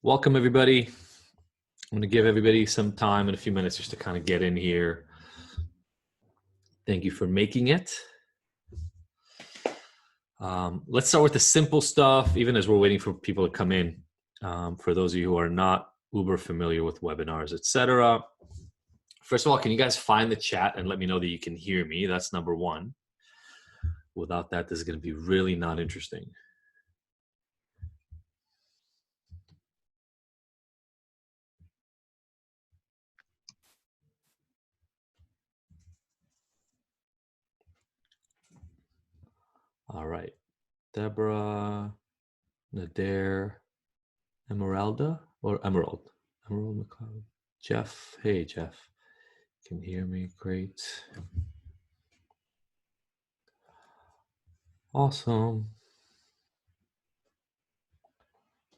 Welcome, everybody. I'm going to give everybody some time in a few minutes just to kind of get in here. Thank you for making it. Let's start with the simple stuff, even as we're waiting for people to come in. For those of you who are not uber familiar with webinars, etc. First of all, can you guys find the chat and let me know that you can hear me? That's number one. Without that, this is going to be really not interesting. All right. Deborah, Nader, Emeralda, or Emerald? Emerald McLeod. Jeff. Hey, Jeff. Can hear me? Great. Awesome.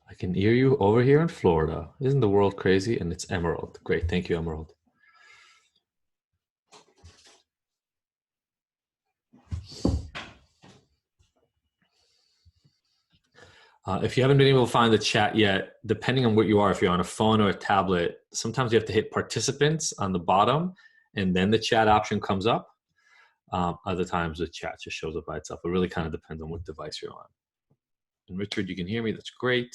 I can hear you over here in Florida. Isn't the world crazy? And it's Emerald. Great. Thank you, Emerald. If you haven't been able to find the chat yet, depending on what you are, if you're on a phone or a tablet, sometimes you have to hit participants on the bottom and then the chat option comes up. Other times the chat just shows up by itself. It really kind of depends on what device you're on. And Richard, you can hear me. That's great.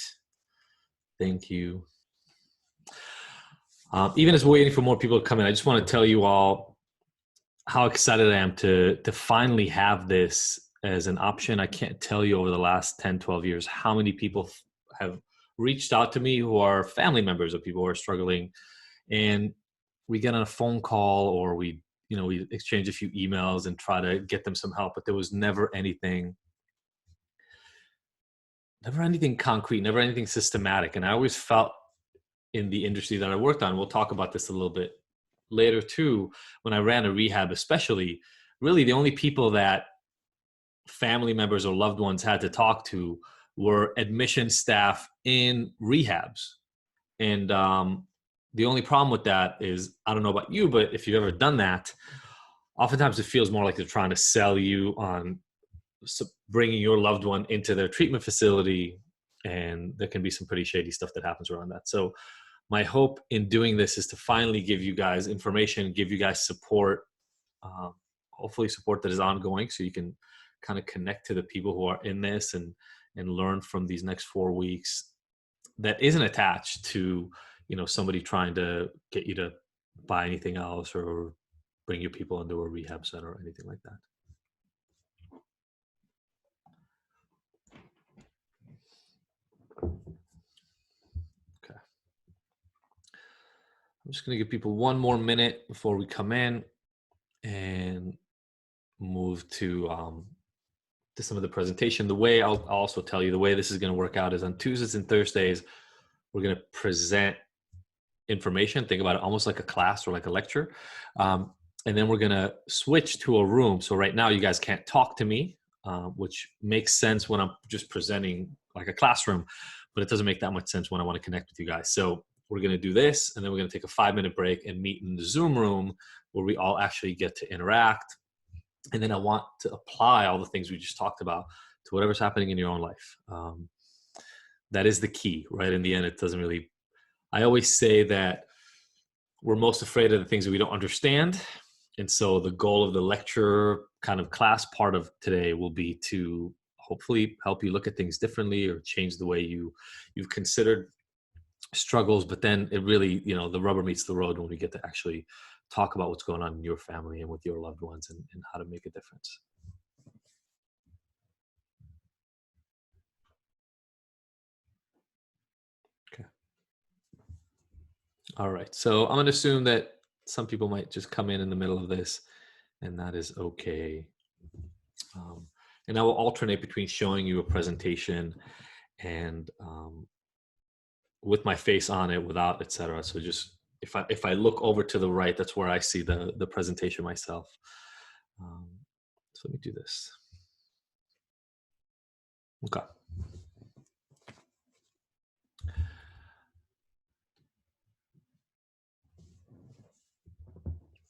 Thank you. Even as we're waiting for more people to come in, I just want to tell you all how excited I am to finally have this as an option. I can't tell you over the last 10, 12 years how many people have reached out to me who are family members of people who are struggling, and we get on a phone call or we exchange a few emails and try to get them some help, but there was never anything concrete, never anything systematic. And I always felt in the industry that I worked on, we'll talk about this a little bit later too, when I ran a rehab especially, really the only people that family members or loved ones had to talk to were admission staff in rehabs. And the only problem with that is, I don't know about you, but if you've ever done that, oftentimes it feels more like they're trying to sell you on bringing your loved one into their treatment facility, and there can be some pretty shady stuff that happens around that. So my hope in doing this is to finally give you guys information, give you guys support, hopefully support that is ongoing, so you can kind of connect to the people who are in this and learn from these next 4 weeks that isn't attached to, somebody trying to get you to buy anything else or bring your people into a rehab center or anything like that. Okay. I'm just going to give people 1 more minute before we come in and move to some of the presentation. The way I'll also tell you, the way this is going to work out is on Tuesdays and Thursdays, we're going to present information. Think about it almost like a class or like a lecture. And then we're going to switch to a room. So right now you guys can't talk to me, which makes sense when I'm just presenting like a classroom, but it doesn't make that much sense when I want to connect with you guys. So we're going to do this, and then we're going to take a 5-minute break and meet in the Zoom room where we all actually get to interact. And then I want to apply all the things we just talked about to whatever's happening in your own life. That is the key, right? In the end, it doesn't really, I always say that we're most afraid of the things that we don't understand. And so the goal of the lecture kind of class part of today will be to hopefully help you look at things differently or change the way you've considered struggles. But then it really, the rubber meets the road when we get to actually talk about what's going on in your family and with your loved ones and how to make a difference. Okay. All right. So I'm going to assume that some people might just come in the middle of this, and that is okay. And I will alternate between showing you a presentation and with my face on it, without, etc. So just if I look over to the right, that's where I see the presentation myself. So let me do this. Okay.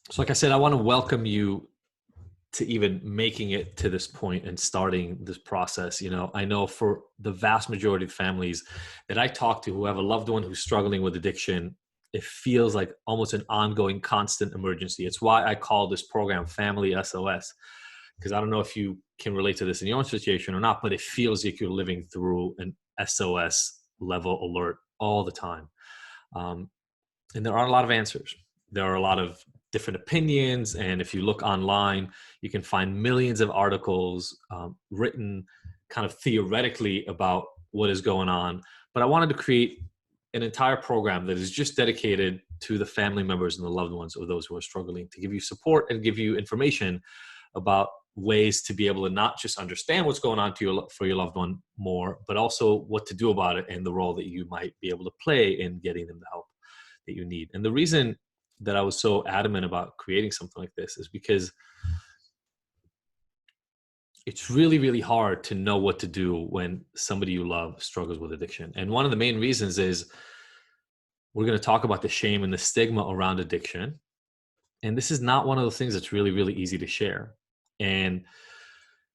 So like I said, I want to welcome you to even making it to this point and starting this process. You know, I know for the vast majority of families that I talk to who have a loved one who's struggling with addiction, it feels like almost an ongoing, constant emergency. It's why I call this program Family SOS, because I don't know if you can relate to this in your own situation or not, but it feels like you're living through an SOS level alert all the time. And there are a lot of answers. There are a lot of different opinions. And if you look online, you can find millions of articles written kind of theoretically about what is going on. But I wanted to create an entire program that is just dedicated to the family members and the loved ones of those who are struggling, to give you support and give you information about ways to be able to not just understand what's going on for your loved one more, but also what to do about it and the role that you might be able to play in getting them the help that you need. And the reason that I was so adamant about creating something like this is because it's really, really hard to know what to do when somebody you love struggles with addiction. And one of the main reasons is we're going to talk about the shame and the stigma around addiction. And this is not one of those things that's really, really easy to share. And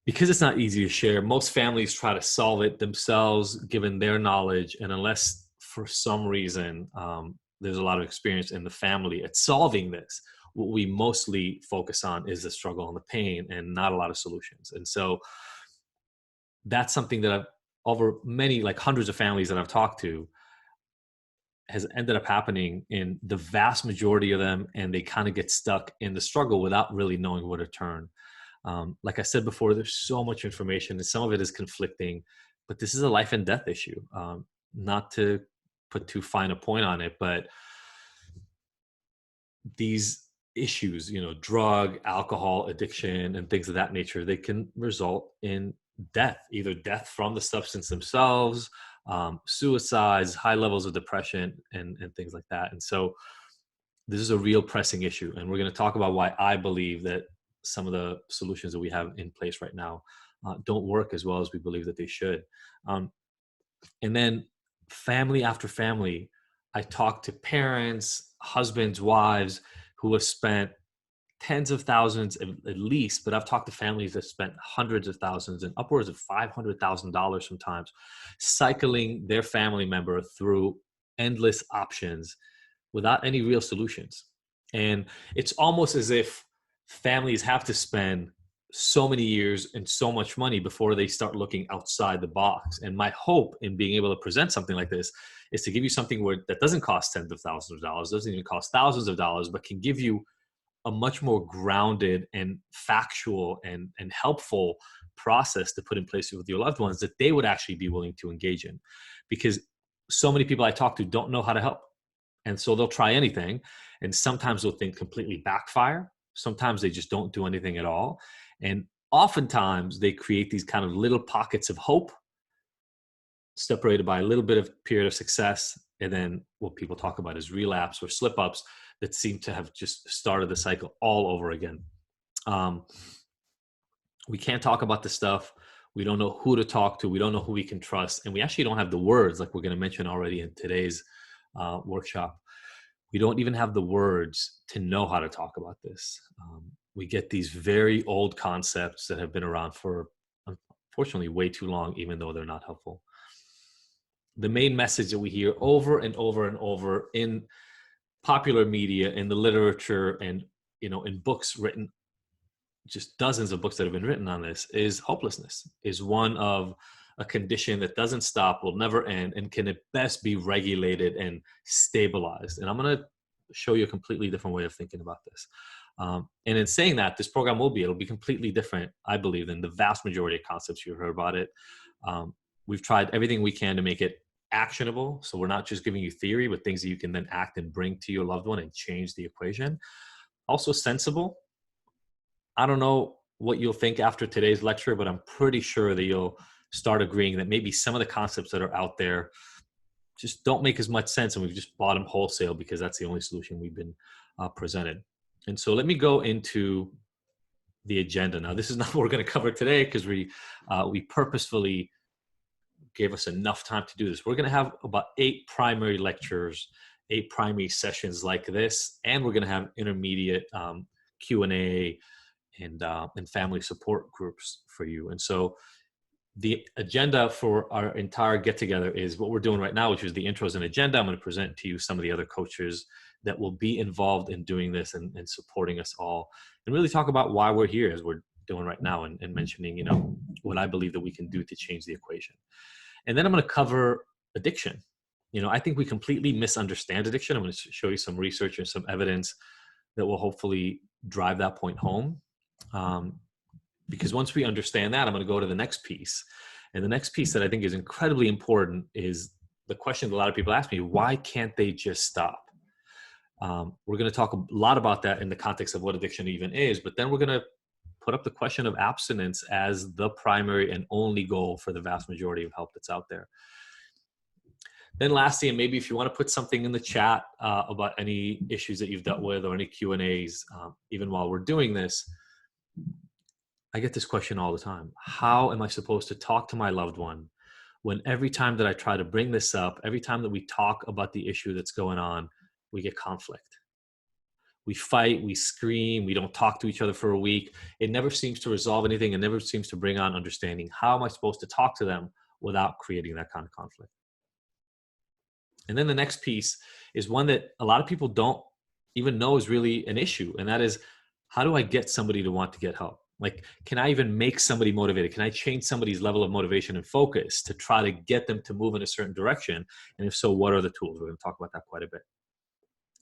because it's not easy to share, most families try to solve it themselves, given their knowledge. And unless for some reason, there's a lot of experience in the family at solving this, what we mostly focus on is the struggle and the pain and not a lot of solutions. And so that's something that I've, over many, like hundreds of families that I've talked to, has ended up happening in the vast majority of them. And they kind of get stuck in the struggle without really knowing where to turn. Like I said before, there's so much information and some of it is conflicting, but this is a life and death issue. Not to put too fine a point on it, but these issues, you know, drug, alcohol addiction and things of that nature, they can result in death, either death from the substance themselves, suicides, high levels of depression and things like that. And so this is a real pressing issue. And we're going to talk about why I believe that some of the solutions that we have in place right now don't work as well as we believe that they should. And then family after family, I talk to parents, husbands, wives who have spent tens of thousands at least, but I've talked to families that spent hundreds of thousands and upwards of $500,000 sometimes cycling their family member through endless options without any real solutions. And it's almost as if families have to spend so many years and so much money before they start looking outside the box. And my hope in being able to present something like this is to give you something that doesn't cost tens of thousands of dollars, doesn't even cost thousands of dollars, but can give you a much more grounded and factual and helpful process to put in place with your loved ones that they would actually be willing to engage in. Because so many people I talk to don't know how to help. And so they'll try anything. And sometimes they'll think completely backfire. Sometimes they just don't do anything at all. And oftentimes they create these kind of little pockets of hope separated by a little bit of period of success. And then what people talk about is relapse or slip ups that seem to have just started the cycle all over again. We can't talk about this stuff. We don't know who to talk to. We don't know who we can trust. And we actually don't have the words, like we're going to mention already in today's workshop. We don't even have the words to know how to talk about this. We get these very old concepts that have been around for, unfortunately, way too long, even though they're not helpful. The main message that we hear over and over and over in popular media, in the literature, and in books written, just dozens of books that have been written on this, is hopelessness is one of a condition that doesn't stop, will never end, and can at best be regulated and stabilized. And I'm going to show you a completely different way of thinking about this. And in saying that, this program it'll be completely different, I believe, than the vast majority of concepts you've heard about it. We've tried everything we can to make it actionable. So we're not just giving you theory, but things that you can then act and bring to your loved one and change the equation. Also sensible. I don't know what you'll think after today's lecture, but I'm pretty sure that you'll start agreeing that maybe some of the concepts that are out there just don't make as much sense, and we've just bought them wholesale because that's the only solution we've been presented. And so let me go into the agenda. Now, this is not what we're going to cover today because we purposefully gave us enough time to do this. We're going to have about 8 primary lectures, 8 primary sessions like this, and we're going to have intermediate Q&A and family support groups for you. And so the agenda for our entire get together is what we're doing right now, which is the intros and agenda. I'm going to present to you some of the other coaches that will be involved in doing this and supporting us all, and really talk about why we're here as we're doing right now, and mentioning, you know, what I believe that we can do to change the equation. And then I'm going to cover addiction. You know, I think we completely misunderstand addiction. I'm going to show you some research and some evidence that will hopefully drive that point home. Because once we understand that, I'm going to go to the next piece. And the next piece that I think is incredibly important is the question that a lot of people ask me: why can't they just stop? We're going to talk a lot about that in the context of what addiction even is, but then we're going to put up the question of abstinence as the primary and only goal for the vast majority of help that's out there. Then lastly, and maybe if you want to put something in the chat about any issues that you've dealt with or any Q&As, even while we're doing this, I get this question all the time. How am I supposed to talk to my loved one when every time that I try to bring this up, every time that we talk about the issue that's going on, we get conflict? We fight, we scream, we don't talk to each other for a week. It never seems to resolve anything. It never seems to bring on understanding. How am I supposed to talk to them without creating that kind of conflict? And then the next piece is one that a lot of people don't even know is really an issue. And that is, how do I get somebody to want to get help? Like, can I even make somebody motivated? Can I change somebody's level of motivation and focus to try to get them to move in a certain direction? And if so, what are the tools? We're going to talk about that quite a bit.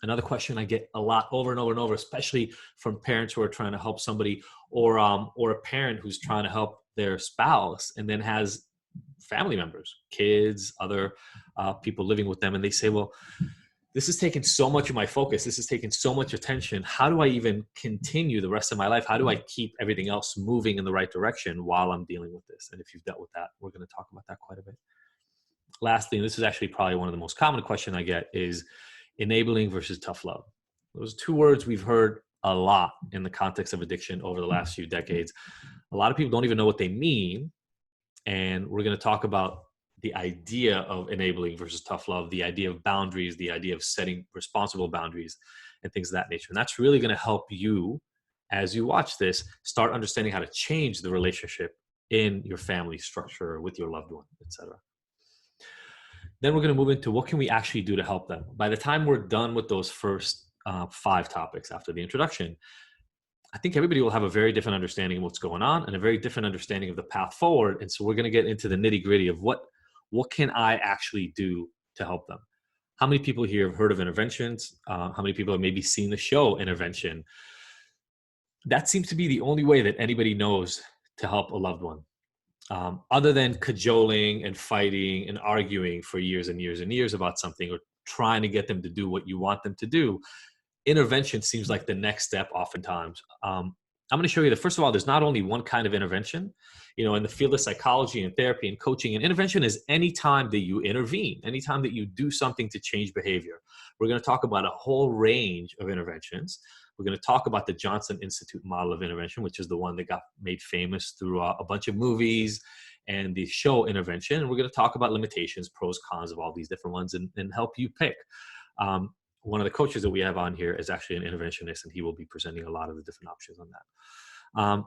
Another question I get a lot over and over and over, especially from parents who are trying to help somebody, or a parent who's trying to help their spouse and then has family members, kids, other people living with them. And they say, well, this has taken so much of my focus. This has taken so much attention. How do I even continue the rest of my life? How do I keep everything else moving in the right direction while I'm dealing with this? And if you've dealt with that, we're going to talk about that quite a bit. Lastly, and this is actually probably one of the most common questions I get, is enabling versus tough love. Those two words we've heard a lot in the context of addiction over the last few decades. A lot of people don't even know what they mean. And we're going to talk about the idea of enabling versus tough love, the idea of boundaries, the idea of setting responsible boundaries, and things of that nature. And that's really going to help you, as you watch this, start understanding how to change the relationship in your family structure, with your loved one, etc. Then we're going to move into what can we actually do to help them. By the time we're done with those first 5 topics after the introduction, I think everybody will have a very different understanding of what's going on and a very different understanding of the path forward. And so we're going to get into the nitty gritty of what can I actually do to help them? How many people here have heard of interventions? How many people have maybe seen the show Intervention? That seems to be the only way that anybody knows to help a loved one. Other than cajoling and fighting and arguing for years and years and years about something, or trying to get them to do what you want them to do, intervention seems like the next step oftentimes. I'm going to show you that, first of all, there's not only one kind of intervention. You know, in the field of psychology and therapy and coaching, and intervention is any time that you intervene, anytime that you do something to change behavior. We're going to talk about a whole range of interventions. We're going to talk about the Johnson Institute model of intervention, which is the one that got made famous through a bunch of movies and the show Intervention. And we're going to talk about limitations, pros, cons of all these different ones, and help you pick. One of the coaches that we have on here is actually an interventionist, and he will be presenting a lot of the different options on that.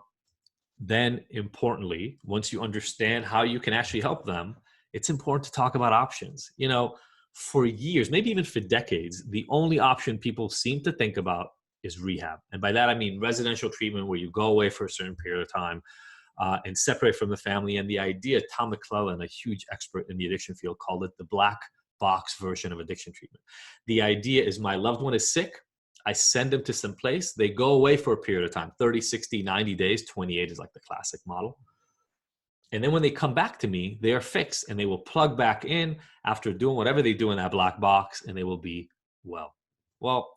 Then importantly, once you understand how you can actually help them, it's important to talk about options. You know, for years, maybe even for decades, the only option people seem to think about is rehab. And by that, I mean residential treatment, where you go away for a certain period of time and separate from the family. And the idea, Tom McClellan, a huge expert in the addiction field, called it the black box version of addiction treatment. The idea is, my loved one is sick. I send them to some place. They go away for a period of time, 30, 60, 90 days. 28 is like the classic model. And then when they come back to me, they are fixed, and they will plug back in after doing whatever they do in that black box, and they will be well. Well,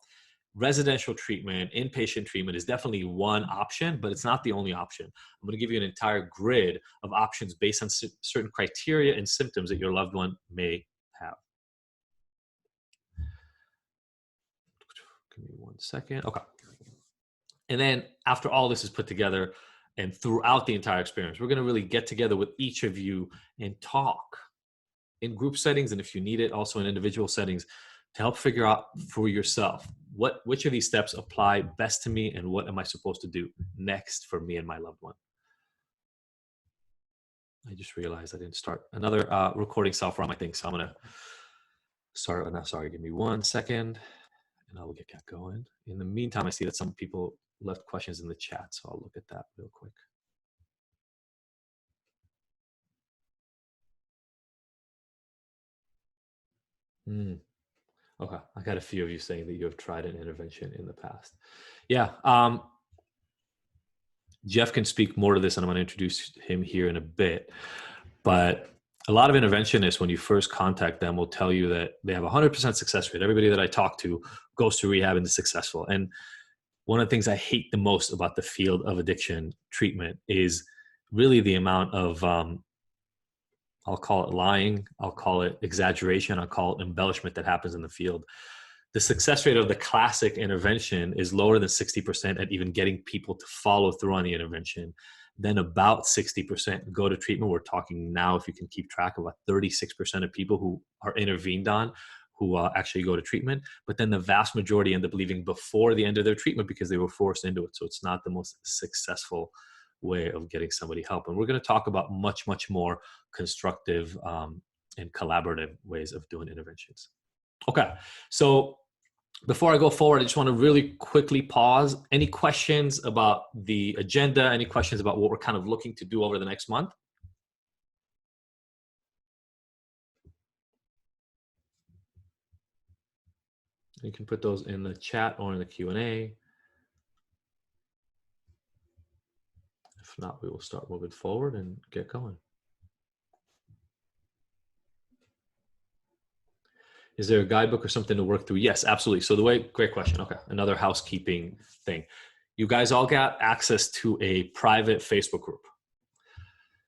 residential treatment, inpatient treatment is definitely one option, but it's not the only option. I'm going to give you an entire grid of options based on certain criteria and symptoms that your loved one may have. Give me one second. Okay. And then after all this is put together and throughout the entire experience, we're going to really get together with each of you and talk in group settings. And if you need it, also in individual settings, to help figure out for yourself which of these steps apply best to me and what am I supposed to do next for me and my loved one. I just realized I didn't start another recording software on my thing, so I'm gonna start. No, sorry, give me 1 second, and I will get that going. In the meantime, I see that some people left questions in the chat, so I'll look at that real quick. Okay, I got a few of you saying that you have tried an intervention in the past. Yeah, Jeff can speak more to this, and I'm going to introduce him here in a bit. But a lot of interventionists, when you first contact them, will tell you that they have a 100% success rate. Everybody that I talk to goes to rehab and is successful. And one of the things I hate the most about the field of addiction treatment is really the amount of, I'll call it lying, I'll call it exaggeration, I'll call it embellishment that happens in the field. The success rate of the classic intervention is lower than 60% at even getting people to follow through on the intervention. Then about 60% go to treatment. We're talking now, if you can keep track, of about 36% of people who are intervened on who actually go to treatment. But then the vast majority end up leaving before the end of their treatment because they were forced into it. So it's not the most successful way of getting somebody help. And we're going to talk about much, much more constructive and collaborative ways of doing interventions. Okay, so before I go forward, I just want to really quickly pause. Any questions about the agenda? Any questions about what we're kind of looking to do over the next month? You can put those in the chat or in the Q&A. If not, we will start moving forward and get going. Is there a guidebook or something to work through? Yes, absolutely. So the way, great question. Okay, another housekeeping thing. You guys all got access to a private Facebook group.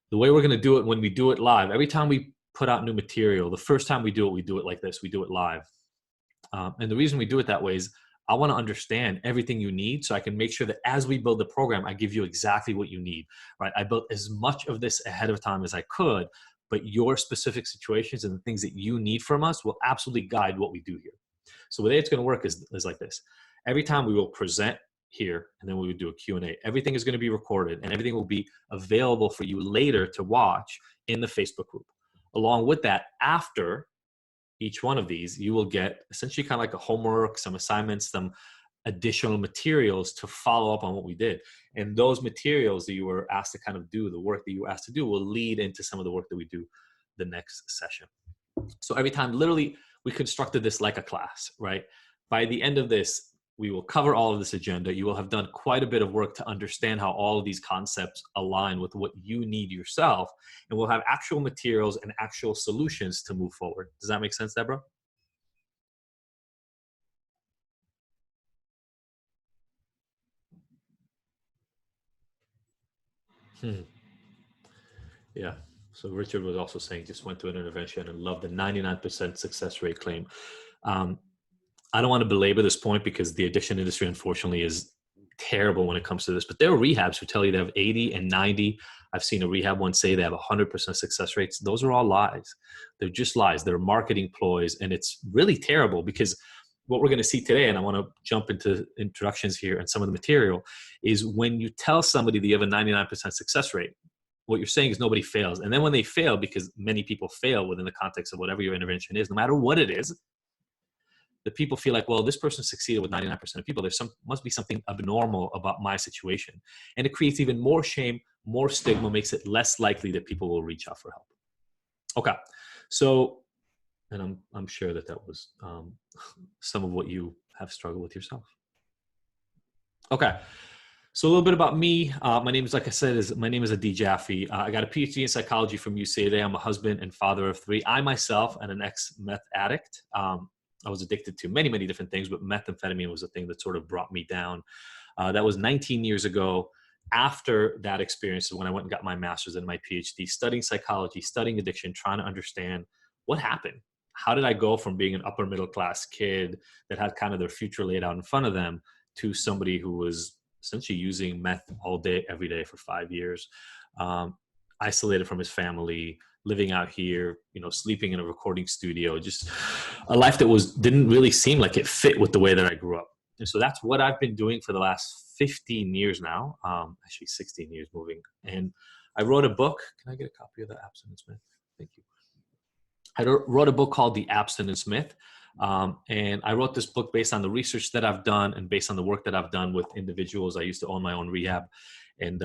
The way we're going to do it when we do it live, every time we put out new material, the first time we do it like this. We do it live. And the reason we do it that way is I want to understand everything you need so I can make sure that as we build the program, I give you exactly what you need, right? I built as much of this ahead of time as I could, but your specific situations and the things that you need from us will absolutely guide what we do here. So the way it's going to work is like this. Every time we will present here, and then we would do a Q&A. Everything is going to be recorded, and everything will be available for you later to watch in the Facebook group. Along with that, after each one of these, you will get essentially kind of like a homework, some assignments, some additional materials to follow up on what we did. And those materials that you were asked to kind of do, the work that you were asked to do, will lead into some of the work that we do the next session. So every time, literally, we constructed this like a class, right? By the end of this, we will cover all of this agenda. You will have done quite a bit of work to understand how all of these concepts align with what you need yourself. And we'll have actual materials and actual solutions to move forward. Does that make sense, Deborah? Yeah. So Richard was also saying just went to an intervention and loved the 99% success rate claim. I don't want to belabor this point because the addiction industry, unfortunately, is terrible when it comes to this. But there are rehabs who tell you they have 80 and 90. I've seen a rehab one say they have 100% success rates. Those are all lies. They're just lies. They're marketing ploys. And it's really terrible because what we're going to see today, and I want to jump into introductions here and some of the material, is when you tell somebody that you have a 99% success rate, what you're saying is nobody fails. And then when they fail, because many people fail within the context of whatever your intervention is, no matter what it is, the people feel like, well, this person succeeded with 99% of people. There's must be something abnormal about my situation. And it creates even more shame, more stigma, makes it less likely that people will reach out for help. Okay. So, and I'm sure that was some of what you have struggled with yourself. Okay. So a little bit about me. My name is, like I said, my name is 𝙏𝙝 𝙚𝙀. I got a PhD in psychology from UCLA. I'm a husband and father of 3. I myself am an ex-meth addict. I was addicted to many, many different things, but methamphetamine was the thing that sort of brought me down. That was 19 years ago. After that experience is when I went and got my master's and my PhD, studying psychology, studying addiction, trying to understand what happened. How did I go from being an upper middle class kid that had kind of their future laid out in front of them to somebody who was essentially using meth all day, every day for 5 years, isolated from his family, living out here, you know, sleeping in a recording studio, just a life that didn't really seem like it fit with the way that I grew up. And so that's what I've been doing for the last 15 years now, actually 16 years moving. And I wrote a book. Can I get a copy of the Abstinence Myth? Thank you. I wrote a book called The Abstinence Myth. And I wrote this book based on the research that I've done and based on the work that I've done with individuals. I used to own my own rehab. And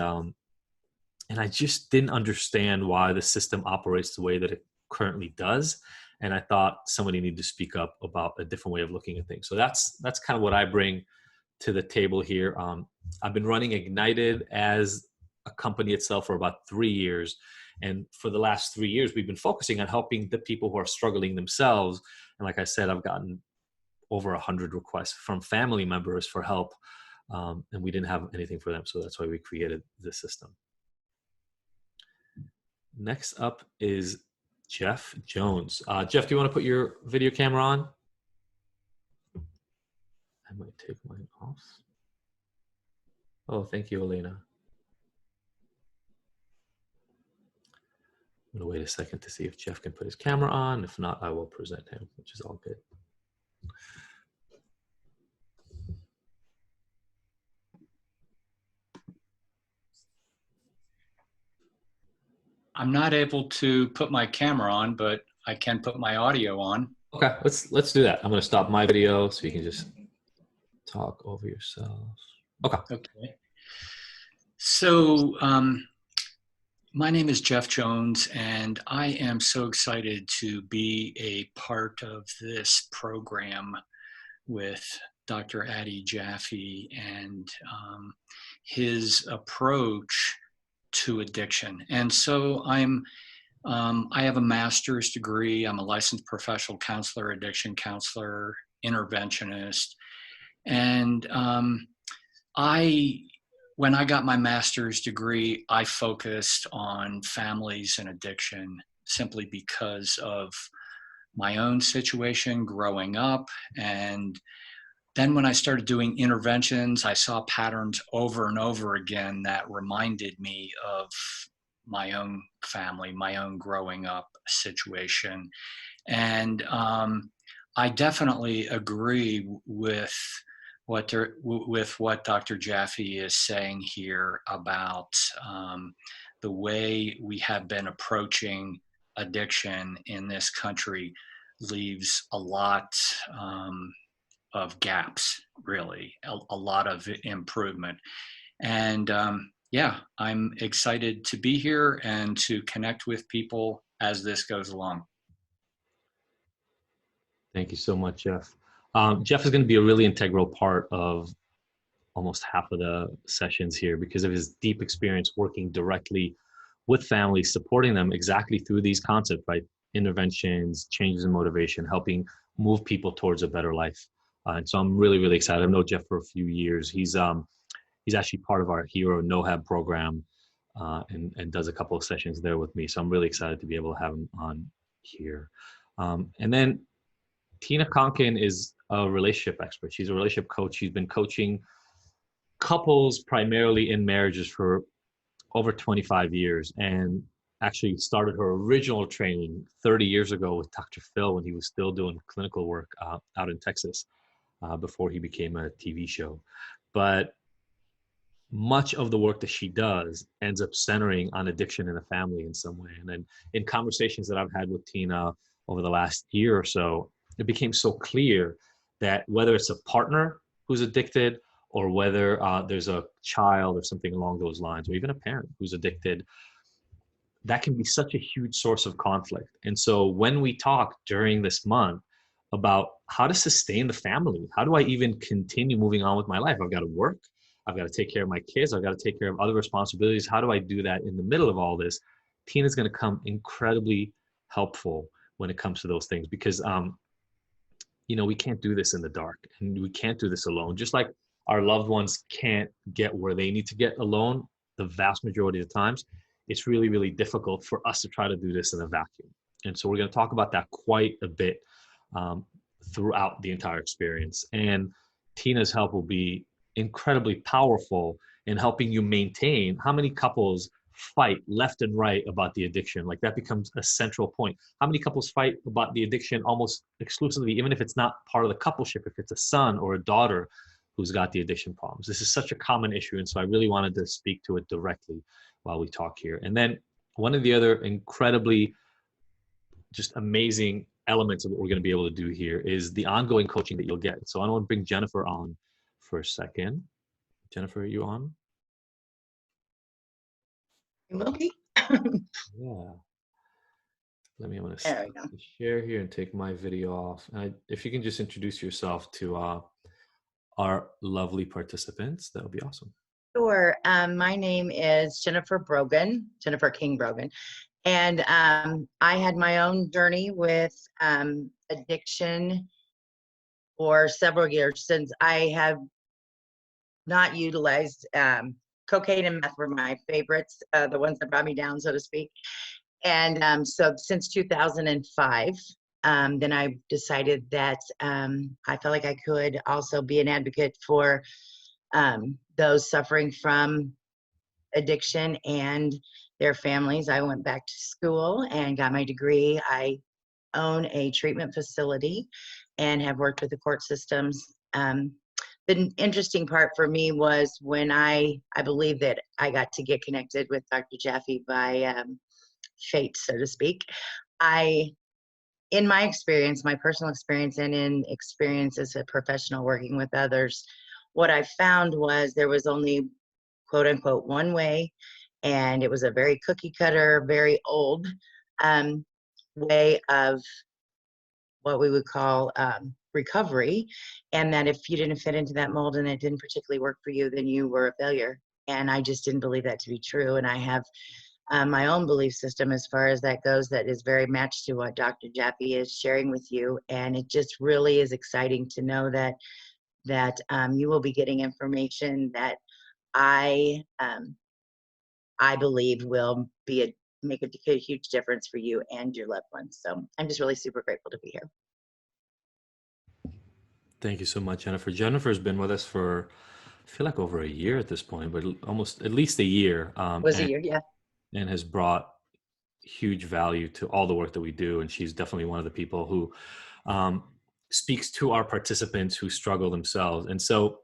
I just didn't understand why the system operates the way that it currently does. And I thought somebody needed to speak up about a different way of looking at things. So that's kind of what I bring to the table here. I've been running Ignited as a company itself for about 3 years. And for the last 3 years, we've been focusing on helping the people who are struggling themselves. And like I said, I've gotten over 100 requests from family members for help. And we didn't have anything for them. So that's why we created this system. Next up is Jeff Jones. Jeff, do you want to put your video camera on? I might take mine off. Oh, thank you, Elena. I'm going to wait a second to see if Jeff can put his camera on. If not, I will present him, which is all good. I'm not able to put my camera on, but I can put my audio on. Okay, let's do that. I'm going to stop my video so you can just talk over yourself. Okay. Okay. So my name is Jeff Jones, and I am so excited to be a part of this program with Dr. Adi Jaffe and his approach to addiction. And so I have a master's degree. I'm a licensed professional counselor, addiction counselor, interventionist. And when I got my master's degree, I focused on families and addiction simply because of my own situation growing up. And then when I started doing interventions, I saw patterns over and over again that reminded me of my own family, my own growing up situation. And I definitely agree with what Dr. Jaffe is saying here about the way we have been approaching addiction in this country leaves a lot of gaps, really, a lot of improvement. And yeah, I'm excited to be here and to connect with people as this goes along. Thank you so much, Jeff. Jeff is going to be a really integral part of almost half of the sessions here because of his deep experience working directly with families, supporting them exactly through these concepts, right? Interventions, changes in motivation, helping move people towards a better life. And so I'm really, really excited. I've known Jeff for a few years. He's actually part of our Hero NoHab program and does a couple of sessions there with me. So I'm really excited to be able to have him on here. And then Tina Conkin is a relationship expert. She's a relationship coach. She's been coaching couples primarily in marriages for over 25 years and actually started her original training 30 years ago with Dr. Phil when he was still doing clinical work out in Texas before he became a TV show. But much of the work that she does ends up centering on addiction in a family in some way. And then in conversations that I've had with Tina over the last year or so, it became so clear that whether it's a partner who's addicted or whether there's a child or something along those lines, or even a parent who's addicted, that can be such a huge source of conflict. And so when we talk during this month about how to sustain the family, how do I even continue moving on with my life? I've got to work. I've got to take care of my kids. I've got to take care of other responsibilities. How do I do that in the middle of all this? Tina's going to come incredibly helpful when it comes to those things because, you know, we can't do this in the dark and we can't do this alone. Just like our loved ones can't get where they need to get alone, the vast majority of the times, it's really, really difficult for us to try to do this in a vacuum. And so we're going to talk about that quite a bit throughout the entire experience. And Tina's help will be incredibly powerful in helping you maintain. How many couples fight left and right about the addiction. Like that becomes a central point. How many couples fight about the addiction almost exclusively, even if it's not part of the coupleship, if it's a son or a daughter who's got the addiction problems? This is such a common issue. And so I really wanted to speak to it directly while we talk here. And then one of the other incredibly just amazing elements of what we're going to be able to do here is the ongoing coaching that you'll get. So I want to bring Jennifer on for a second. Jennifer, are you on? You will be. Yeah. I'm going to There we go. share here and take my video off. If you can just introduce yourself to our lovely participants, that would be awesome. Sure. My name is Jennifer Brogan, Jennifer King Brogan. And I had my own journey with addiction for several years since I have not utilized cocaine and meth were my favorites, the ones that brought me down, so to speak. And so since 2005, then I decided that I felt like I could also be an advocate for those suffering from addiction and their families. I went back to school and got my degree. I own a treatment facility and have worked with the court systems. The interesting part for me was when I believe that I got to get connected with Dr. Jaffe by fate, so to speak. In my experience, my personal experience and in experience as a professional working with others, what I found was there was only quote unquote one way, and it was a very cookie cutter, very old way of what we would call recovery, and that if you didn't fit into that mold and it didn't particularly work for you, then you were a failure. And I just didn't believe that to be true. And I have my own belief system as far as that goes that is very matched to what Dr. Jaffe is sharing with you. And it just really is exciting to know that you will be getting information that I believe will make a huge difference for you and your loved ones. So I'm just really super grateful to be here. Thank you so much, Jennifer. Jennifer's been with us for, I feel like over a year at this point, but almost at least a year. A year, yeah. And has brought huge value to all the work that we do. And she's definitely one of the people who speaks to our participants who struggle themselves. And so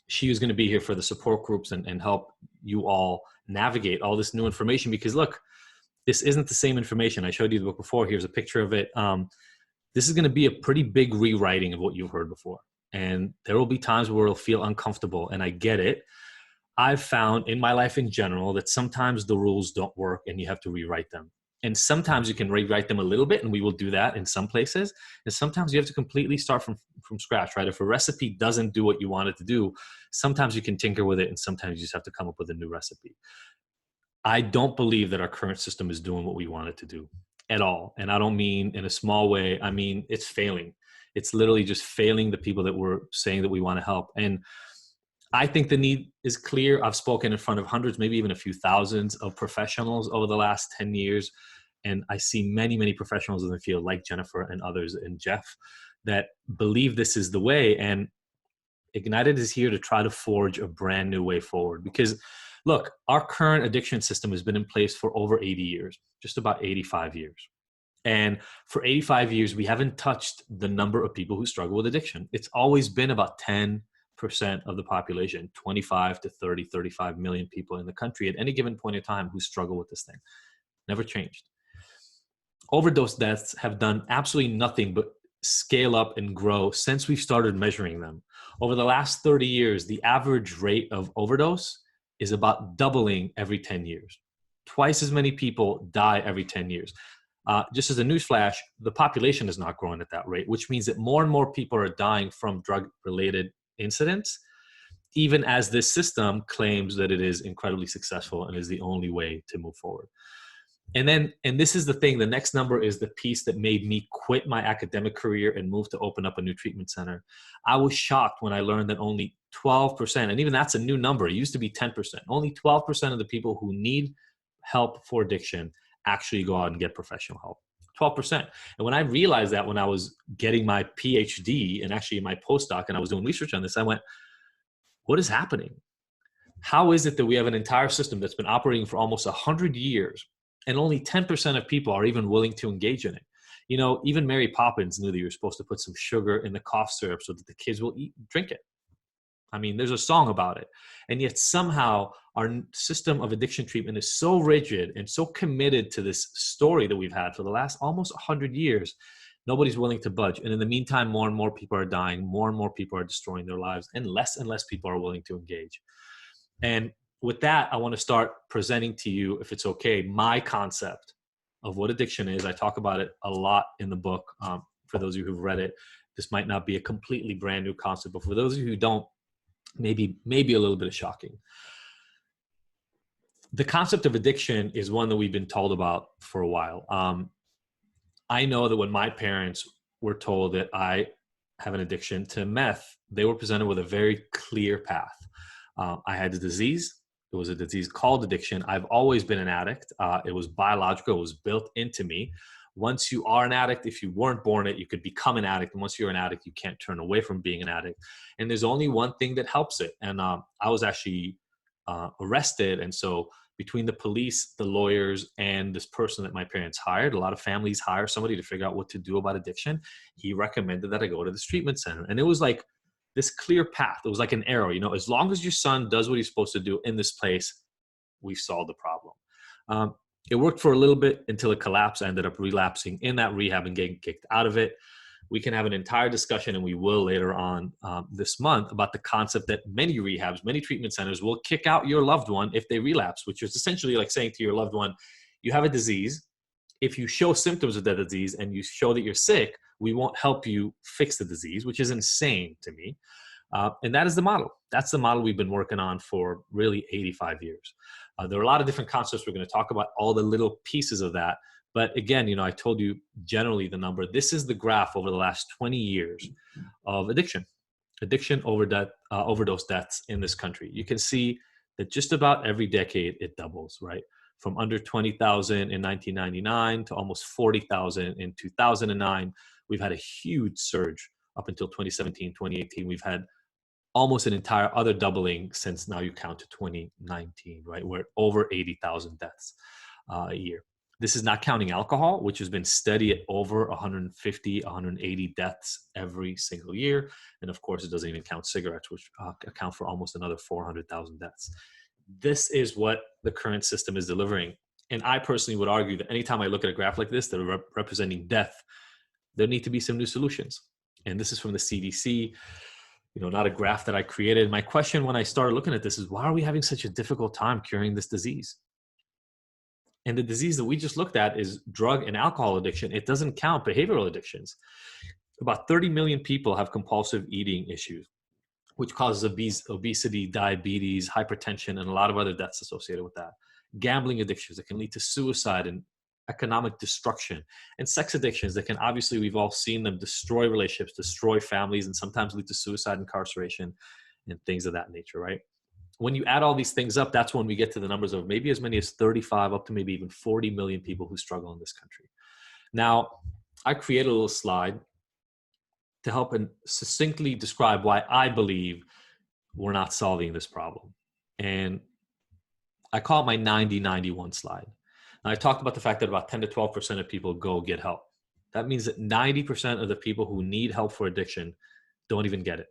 she is going to be here for the support groups and help you all navigate all this new information, because look, this isn't the same information. I showed you the book before. Here's a picture of it. This is going to be a pretty big rewriting of what you've heard before. And there will be times where it'll feel uncomfortable, and I get it. I've found in my life in general that sometimes the rules don't work and you have to rewrite them. And sometimes you can rewrite them a little bit, and we will do that in some places. And sometimes you have to completely start from scratch, right? If a recipe doesn't do what you want it to do, sometimes you can tinker with it, and sometimes you just have to come up with a new recipe. I don't believe that our current system is doing what we want it to do at all. And I don't mean in a small way. I mean, it's failing. It's literally just failing the people that we're saying that we want to help. And I think the need is clear. I've spoken in front of hundreds, maybe even a few thousands of professionals over the last 10 years. And I see many, many professionals in the field like Jennifer and others and Jeff that believe this is the way. And Ignited is here to try to forge a brand new way forward. Because look, our current addiction system has been in place for over 80 years, just about 85 years. And for 85 years, we haven't touched the number of people who struggle with addiction. It's always been about 10% of the population, 25 to 30, 35 million people in the country at any given point in time who struggle with this thing. Never changed. Overdose deaths have done absolutely nothing but scale up and grow since we've started measuring them. Over the last 30 years, the average rate of overdose is about doubling every 10 years. Twice as many people die every 10 years. Just as a newsflash, the population is not growing at that rate, which means that more and more people are dying from drug-related incidents, even as this system claims that it is incredibly successful and is the only way to move forward. And this is the thing, the next number is the piece that made me quit my academic career and move to open up a new treatment center. I was shocked when I learned that only 12%, and even that's a new number, it used to be 10%, only 12% of the people who need help for addiction actually go out and get professional help. 12%. And when I realized that when I was getting my PhD and actually my postdoc and I was doing research on this, I went, what is happening? How is it that we have an entire system that's been operating for almost 100 years and only 10% of people are even willing to engage in it? You know, even Mary Poppins knew that you're supposed to put some sugar in the cough syrup so that the kids will drink it. I mean, there's a song about it. And yet somehow our system of addiction treatment is so rigid and so committed to this story that we've had for the last almost 100 years. Nobody's willing to budge. And in the meantime, more and more people are dying. More and more people are destroying their lives. And less people are willing to engage. And with that, I want to start presenting to you, if it's okay, my concept of what addiction is. I talk about it a lot in the book. For those of you who've read it, this might not be a completely brand new concept, but for those of you who don't, maybe a little bit of shocking. The concept of addiction is one that we've been told about for a while. I know that when my parents were told that I have an addiction to meth, they were presented with a very clear path. I had a disease. It was a disease called addiction. I've always been an addict. It was biological. It was built into me. Once you are an addict, if you weren't born it, you could become an addict. And once you're an addict, you can't turn away from being an addict. And there's only one thing that helps it. And I was actually arrested. And so between the police, the lawyers, and this person that my parents hired, a lot of families hire somebody to figure out what to do about addiction. He recommended that I go to this treatment center. And it was like this clear path. It was like an arrow, you know, as long as your son does what he's supposed to do in this place, we've solved the problem. It worked for a little bit until it collapsed. I ended up relapsing in that rehab and getting kicked out of it. We can have an entire discussion, and we will later on this month, about the concept that many rehabs, many treatment centers will kick out your loved one if they relapse, which is essentially like saying to your loved one, you have a disease. If you show symptoms of that disease and you show that you're sick, we won't help you fix the disease, which is insane to me. And that is the model. That's the model we've been working on for really 85 years. There are a lot of different concepts. We're going to talk about all the little pieces of that. But again, you know, I told you generally the number. This is the graph over the last 20 years of addiction overdose deaths in this country. You can see that just about every decade it doubles, right? From under 20,000 in 1999 to almost 40,000 in 2009. We've had a huge surge up until 2017, 2018. We've had almost an entire other doubling since now you count to 2019, right? We're at over 80,000 deaths a year. This is not counting alcohol, which has been steady at over 150, 180 deaths every single year. And of course, it doesn't even count cigarettes, which account for almost another 400,000 deaths. This is what the current system is delivering. And I personally would argue that anytime I look at a graph like this that are representing death, there need to be some new solutions. And this is from the CDC, you know, not a graph that I created. My question when I started looking at this is, why are we having such a difficult time curing this disease? And the disease that we just looked at is drug and alcohol addiction. It doesn't count behavioral addictions. About 30 million people have compulsive eating issues, which causes obesity, diabetes, hypertension, and a lot of other deaths associated with that. Gambling addictions that can lead to suicide and economic destruction, and sex addictions that can, obviously, we've all seen them destroy relationships, destroy families, and sometimes lead to suicide, incarceration, and things of that nature, right? When you add all these things up, that's when we get to the numbers of maybe as many as 35 up to maybe even 40 million people who struggle in this country. Now, I created a little slide to help and succinctly describe why I believe we're not solving this problem. And I call it my 90-91 slide. Now, I talked about the fact that about 10 to 12% of people go get help. That means that 90% of the people who need help for addiction don't even get it.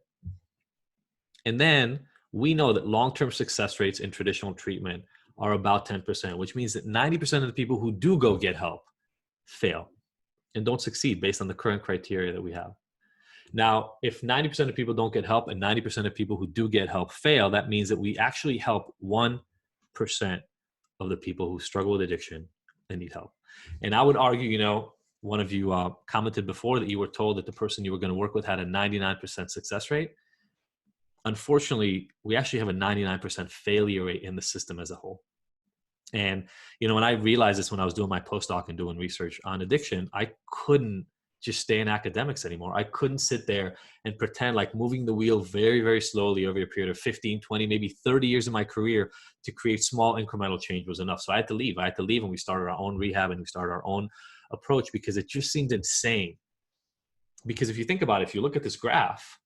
And then we know that long-term success rates in traditional treatment are about 10%, which means that 90% of the people who do go get help fail and don't succeed based on the current criteria that we have. Now, if 90% of people don't get help and 90% of people who do get help fail, that means that we actually help 1% of the people who struggle with addiction and need help. And I would argue, you know, one of you commented before that you were told that the person you were going to work with had a 99% success rate. Unfortunately, we actually have a 99% failure rate in the system as a whole. And, you know, when I realized this when I was doing my postdoc and doing research on addiction, I couldn't just stay in academics anymore. I couldn't sit there and pretend like moving the wheel very, very slowly over a period of 15, 20, maybe 30 years of my career to create small incremental change was enough. So I had to leave. And we started our own rehab and we started our own approach because it just seemed insane. Because if you think about it, if you look at this graph,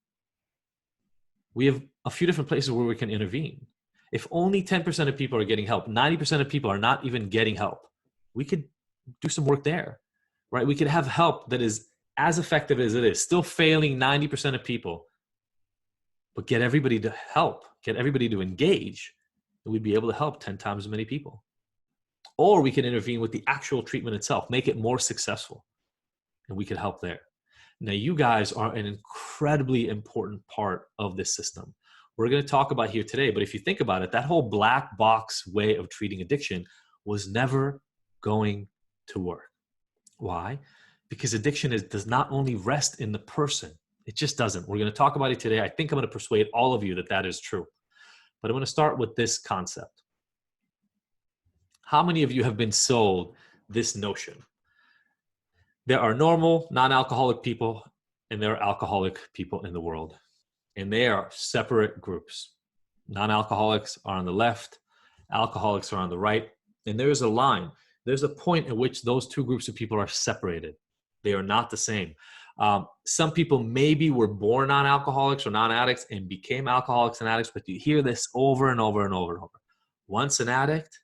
we have a few different places where we can intervene. If only 10% of people are getting help, 90% of people are not even getting help, we could do some work there, right? We could have help that is as effective as it is, still failing 90% of people, but get everybody to help, get everybody to engage, and we'd be able to help 10 times as many people. Or we can intervene with the actual treatment itself, make it more successful, and we could help there. Now, you guys are an incredibly important part of this system. We're going to talk about here today, but if you think about it, that whole black box way of treating addiction was never going to work. Why? Because addiction does not only rest in the person. It just doesn't. We're going to talk about it today. I think I'm going to persuade all of you that that is true. But I'm going to start with this concept. How many of you have been sold this notion? There are normal, non-alcoholic people, and there are alcoholic people in the world. And they are separate groups. Non-alcoholics are on the left, alcoholics are on the right. And there is a line. There's a point at which those two groups of people are separated. They are not the same. Some people maybe were born non-alcoholics or non-addicts and became alcoholics and addicts, but you hear this over and over and over and over. Once an addict,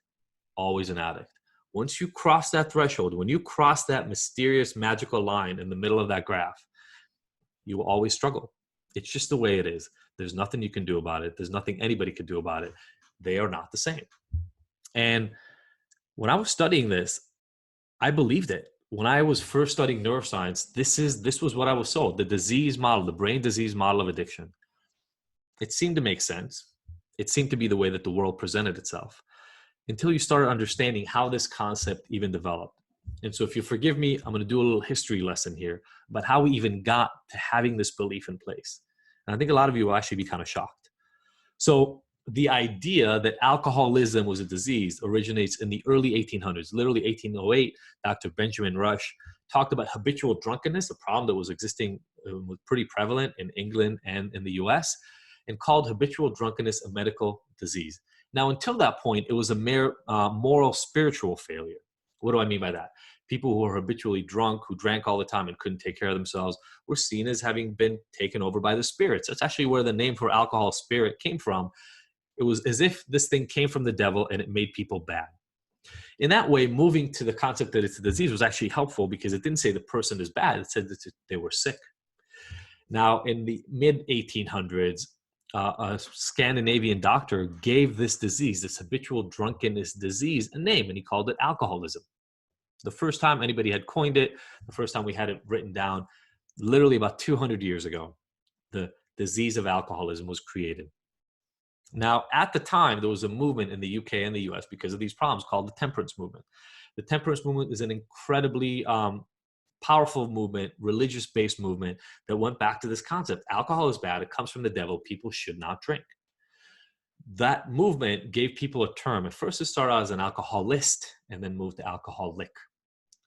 always an addict. Once you cross that threshold, when you cross that mysterious magical line in the middle of that graph, you will always struggle. It's just the way it is. There's nothing you can do about it. There's nothing anybody could do about it. They are not the same. And when I was studying this, I believed it. When I was first studying neuroscience, this was what I was sold, the disease model, the brain disease model of addiction. It seemed to make sense. It seemed to be the way that the world presented itself until you started understanding how this concept even developed. And so if you forgive me, I'm going to do a little history lesson here about how we even got to having this belief in place. And I think a lot of you will actually be kind of shocked. So the idea that alcoholism was a disease originates in the early 1800s, literally 1808. Dr. Benjamin Rush talked about habitual drunkenness, a problem that was existing, was pretty prevalent in England and in the US, and called habitual drunkenness a medical disease. Now, until that point, it was a mere moral spiritual failure. What do I mean by that? People who were habitually drunk, who drank all the time and couldn't take care of themselves, were seen as having been taken over by the spirits. That's actually where the name for alcohol, spirit, came from. It was as if this thing came from the devil and it made people bad. In that way, moving to the concept that it's a disease was actually helpful because it didn't say the person is bad. It said that they were sick. Now, in the mid-1800s, a Scandinavian doctor gave this disease, this habitual drunkenness disease, a name, and he called it alcoholism. The first time anybody had coined it, the first time we had it written down, literally about 200 years ago, the disease of alcoholism was created. Now, at the time, there was a movement in the UK and the US because of these problems called the temperance movement. The temperance movement is an incredibly powerful movement, religious-based movement that went back to this concept. Alcohol is bad. It comes from the devil. People should not drink. That movement gave people a term. At first, it started out as an alcoholist and then moved to alcoholic.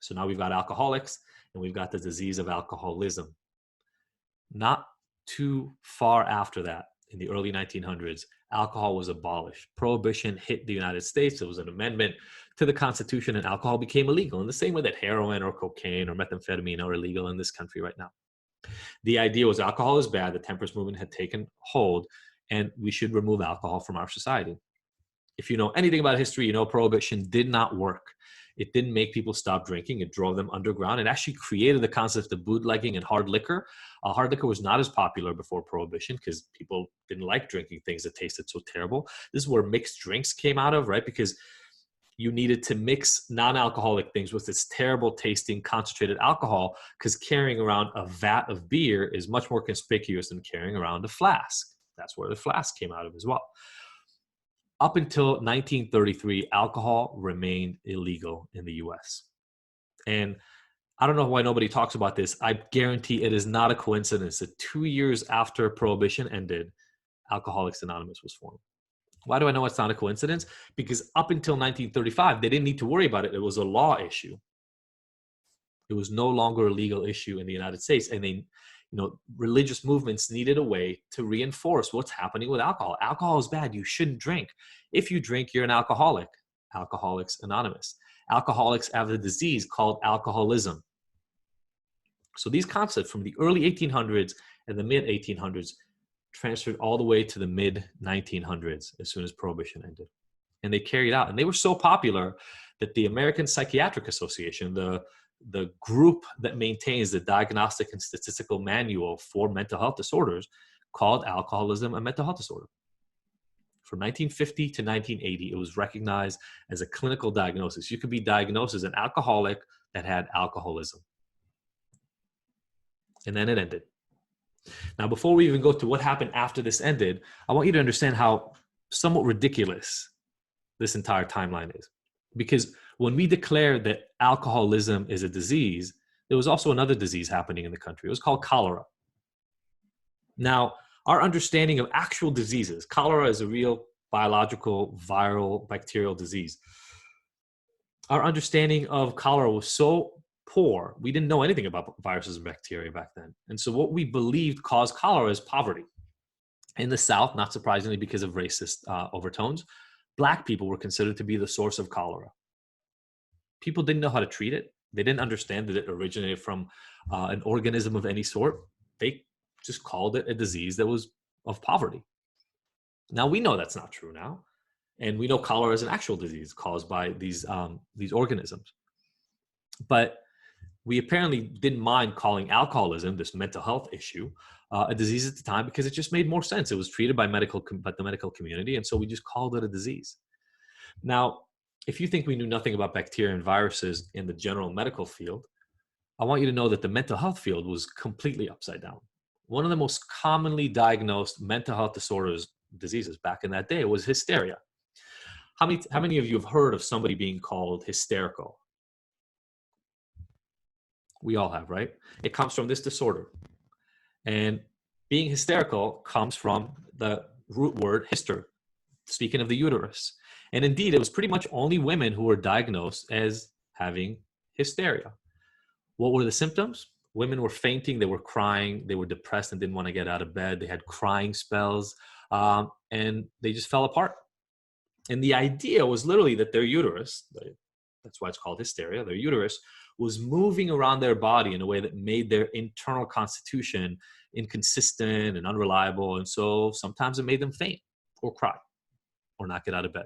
So now we've got alcoholics and we've got the disease of alcoholism. Not too far after that, in the early 1900s, alcohol was abolished. Prohibition hit the United States. There was an amendment to the Constitution and alcohol became illegal in the same way that heroin or cocaine or methamphetamine are illegal in this country right now. The idea was alcohol is bad. The temperance movement had taken hold and we should remove alcohol from our society. If you know anything about history, you know prohibition did not work. It didn't make people stop drinking. It drove them underground. It actually created the concept of bootlegging and hard liquor. Hard liquor was not as popular before prohibition because people didn't like drinking things that tasted so terrible. This is where mixed drinks came out of, right? Because you needed to mix non-alcoholic things with this terrible tasting concentrated alcohol because carrying around a vat of beer is much more conspicuous than carrying around a flask. That's where the flask came out of as well. Up until 1933, alcohol remained illegal in the US. And I don't know why nobody talks about this. I guarantee it is not a coincidence that 2 years after Prohibition ended, Alcoholics Anonymous was formed. Why do I know it's not a coincidence? Because up until 1935, they didn't need to worry about it. It was a law issue. It was no longer a legal issue in the United States. And they, religious movements needed a way to reinforce what's happening with alcohol. Alcohol is bad. You shouldn't drink. If you drink, you're an alcoholic. Alcoholics Anonymous. Alcoholics have a disease called alcoholism. So these concepts from the early 1800s and the mid 1800s transferred all the way to the mid 1900s as soon as Prohibition ended. And they carried out, and they were so popular that the American Psychiatric Association, the group that maintains the Diagnostic and Statistical Manual for mental health disorders, called alcoholism a mental health disorder. From 1950 to 1980, it was recognized as a clinical diagnosis. You could be diagnosed as an alcoholic that had alcoholism. And then it ended. Now, before we even go to what happened after this ended, I want you to understand how somewhat ridiculous this entire timeline is. Because when we declared that alcoholism is a disease, there was also another disease happening in the country. It was called cholera. Now, our understanding of actual diseases, cholera is a real biological, viral, bacterial disease. Our understanding of cholera was so poor, we didn't know anything about viruses and bacteria back then. And so what we believed caused cholera is poverty. In the South, not surprisingly because of racist overtones, Black people were considered to be the source of cholera. People didn't know how to treat it. They didn't understand that it originated from an organism of any sort. They just called it a disease that was of poverty. Now, we know that's not true now. And we know cholera is an actual disease caused by these organisms. But we apparently didn't mind calling alcoholism, this mental health issue, a disease at the time because it just made more sense. It was treated by the medical community, and so we just called it a disease. Now, if you think we knew nothing about bacteria and viruses in the general medical field, I want you to know that the mental health field was completely upside down. One of the most commonly diagnosed mental health diseases back in that day was hysteria. How many of you have heard of somebody being called hysterical? We all have, right? It comes from this disorder. And being hysterical comes from the root word hyster, speaking of the uterus. And indeed, it was pretty much only women who were diagnosed as having hysteria. What were the symptoms? Women were fainting, they were crying, they were depressed and didn't want to get out of bed. They had crying spells, and they just fell apart. And the idea was literally that their uterus, that's why it's called hysteria, their uterus was moving around their body in a way that made their internal constitution inconsistent and unreliable. And so sometimes it made them faint or cry or not get out of bed.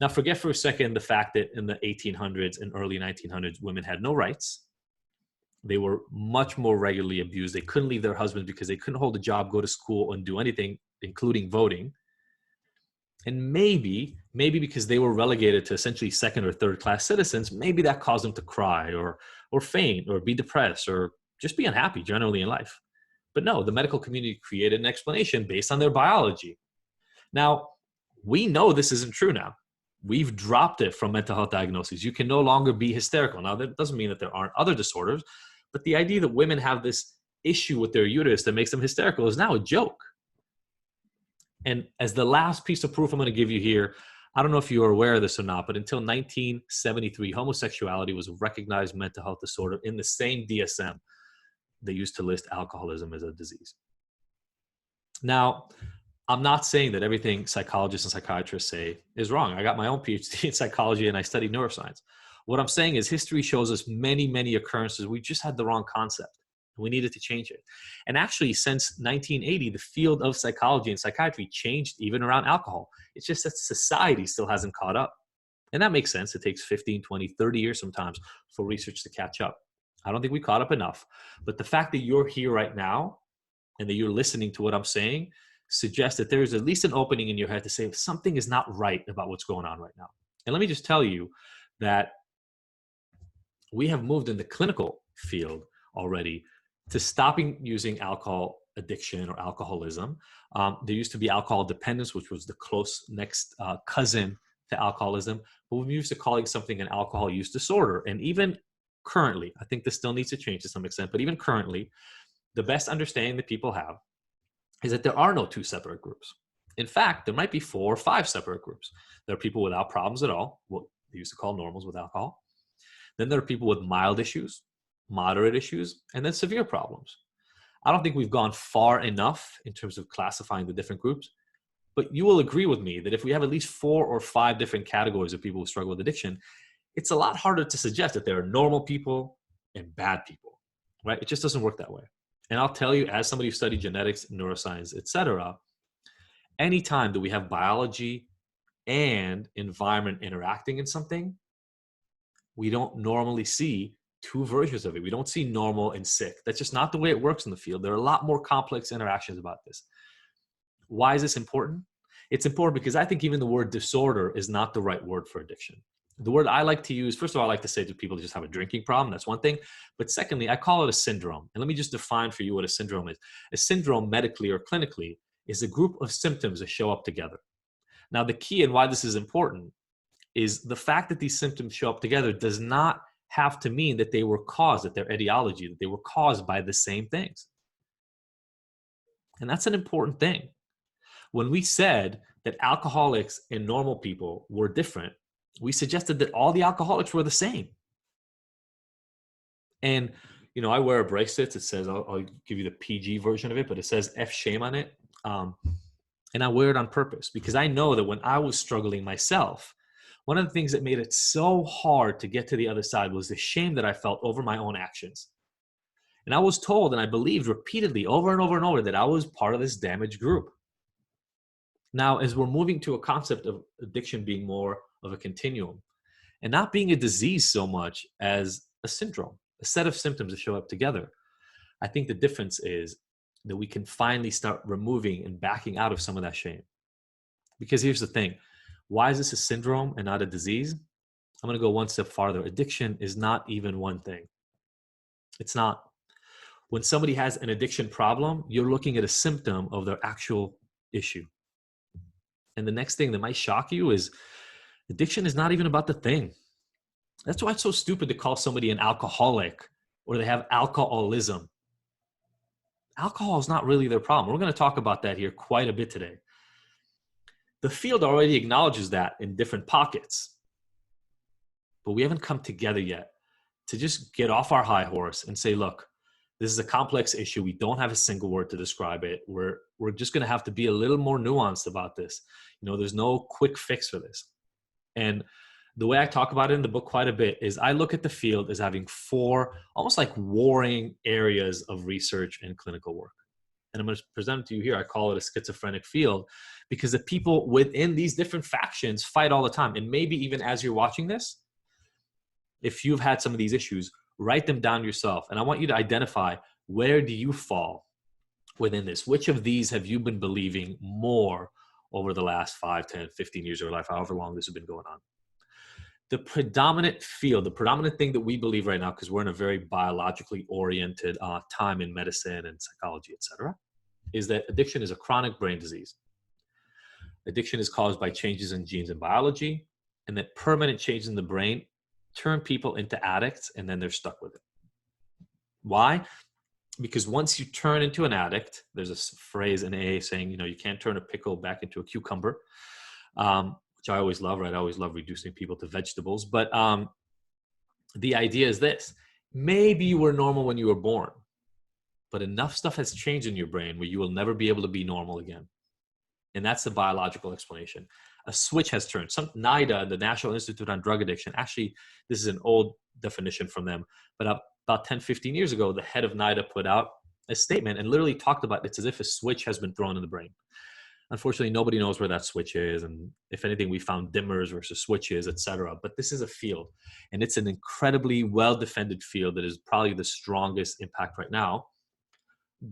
Now, forget for a second the fact that in the 1800s and early 1900s, women had no rights. They were much more regularly abused. They couldn't leave their husbands because they couldn't hold a job, go to school, and do anything, including voting. And maybe because they were relegated to essentially second or third class citizens, maybe that caused them to cry or faint or be depressed or just be unhappy generally in life. But no, the medical community created an explanation based on their biology. Now, we know this isn't true now. We've dropped it from mental health diagnoses. You can no longer be hysterical. Now, that doesn't mean that there aren't other disorders, but the idea that women have this issue with their uterus that makes them hysterical is now a joke. And as the last piece of proof I'm going to give you here, I don't know if you are aware of this or not, but until 1973, homosexuality was a recognized mental health disorder in the same DSM they used to list alcoholism as a disease. Now, I'm not saying that everything psychologists and psychiatrists say is wrong. I got my own PhD in psychology and I studied neuroscience. What I'm saying is history shows us many, many occurrences. We just had the wrong concept. We needed to change it. And actually, since 1980, the field of psychology and psychiatry changed even around alcohol. It's just that society still hasn't caught up. And that makes sense. It takes 15, 20, 30 years sometimes for research to catch up. I don't think we caught up enough. But the fact that you're here right now and that you're listening to what I'm saying suggests that there is at least an opening in your head to say something is not right about what's going on right now. And let me just tell you that we have moved in the clinical field already to stopping using alcohol addiction or alcoholism. There used to be alcohol dependence, which was the close next cousin to alcoholism, but we're used to calling something an alcohol use disorder. And even currently, I think this still needs to change to some extent, but even currently, the best understanding that people have is that there are no two separate groups. In fact, there might be 4 or 5 separate groups. There are people without problems at all, what they used to call normals with alcohol. Then there are people with mild issues, moderate issues, and then severe problems. I don't think we've gone far enough in terms of classifying the different groups, but you will agree with me that if we have at least 4 or 5 different categories of people who struggle with addiction, it's a lot harder to suggest that there are normal people and bad people, right? It just doesn't work that way. And I'll tell you, as somebody who studied genetics, neuroscience, etc., anytime that we have biology and environment interacting in something, we don't normally see two versions of it. We don't see normal and sick. That's just not the way it works in the field. There are a lot more complex interactions about this. Why is this important? It's important because I think even the word disorder is not the right word for addiction. The word I like to use, first of all, I like to say to people who just have a drinking problem. That's one thing. But secondly, I call it a syndrome. And let me just define for you what a syndrome is. A syndrome, medically or clinically, is a group of symptoms that show up together. Now, the key and why this is important is the fact that these symptoms show up together does not have to mean that they were caused, that their etiology, that they were caused by the same things. And that's an important thing. When we said that alcoholics and normal people were different, we suggested that all the alcoholics were the same. And, you know, I wear a bracelet. It says, I'll give you the PG version of it, but it says 𝐹𝐴 on it. And I wear it on purpose because I know that when I was struggling myself, one of the things that made it so hard to get to the other side was the shame that I felt over my own actions. And I was told, and I believed repeatedly over and over and over, that I was part of this damaged group. Now, as we're moving to a concept of addiction being more of a continuum and not being a disease so much as a syndrome, a set of symptoms that show up together, I think the difference is that we can finally start removing and backing out of some of that shame. Because here's the thing. Why is this a syndrome and not a disease? I'm going to go one step farther. Addiction is not even one thing. It's not. When somebody has an addiction problem, you're looking at a symptom of their actual issue. And the next thing that might shock you is addiction is not even about the thing. That's why it's so stupid to call somebody an alcoholic or they have alcoholism. Alcohol is not really their problem. We're going to talk about that here quite a bit today. The field already acknowledges that in different pockets, but we haven't come together yet to just get off our high horse and say, look, this is a complex issue. We don't have a single word to describe it. We're just going to have to be a little more nuanced about this. You know, there's no quick fix for this. And the way I talk about it in the book quite a bit is I look at the field as having four almost like warring areas of research and clinical work. And I'm going to present it to you here. I call it a schizophrenic field because the people within these different factions fight all the time. And maybe even as you're watching this, if you've had some of these issues, write them down yourself. And I want you to identify, where do you fall within this? Which of these have you been believing more over the last 5, 10, 15 years of your life, however long this has been going on? The predominant field, the predominant thing that we believe right now, because we're in a very biologically oriented time in medicine and psychology, etc., is that addiction is a chronic brain disease. Addiction is caused by changes in genes and biology, and that permanent changes in the brain turn people into addicts, and then they're stuck with it. Why? Because once you turn into an addict, there's a phrase in AA saying, you know, you can't turn a pickle back into a cucumber, which I always love, right? I always love reducing people to vegetables. But the idea is this. Maybe you were normal when you were born, but enough stuff has changed in your brain where you will never be able to be normal again. And that's the biological explanation. A switch has turned. NIDA, the National Institute on Drug Addiction, actually, this is an old definition from them, but about 10, 15 years ago, the head of NIDA put out a statement and literally talked about it's as if a switch has been thrown in the brain. Unfortunately, nobody knows where that switch is. And if anything, we found dimmers versus switches, et cetera. But this is a field, and it's an incredibly well-defended field that is probably the strongest impact right now,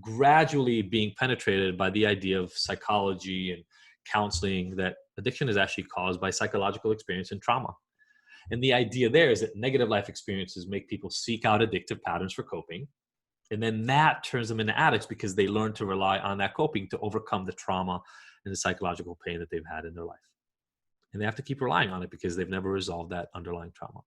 gradually being penetrated by the idea of psychology and counseling that addiction is actually caused by psychological experience and trauma. And the idea there is that negative life experiences make people seek out addictive patterns for coping. And then that turns them into addicts because they learn to rely on that coping to overcome the trauma and the psychological pain that they've had in their life. And they have to keep relying on it because they've never resolved that underlying trauma.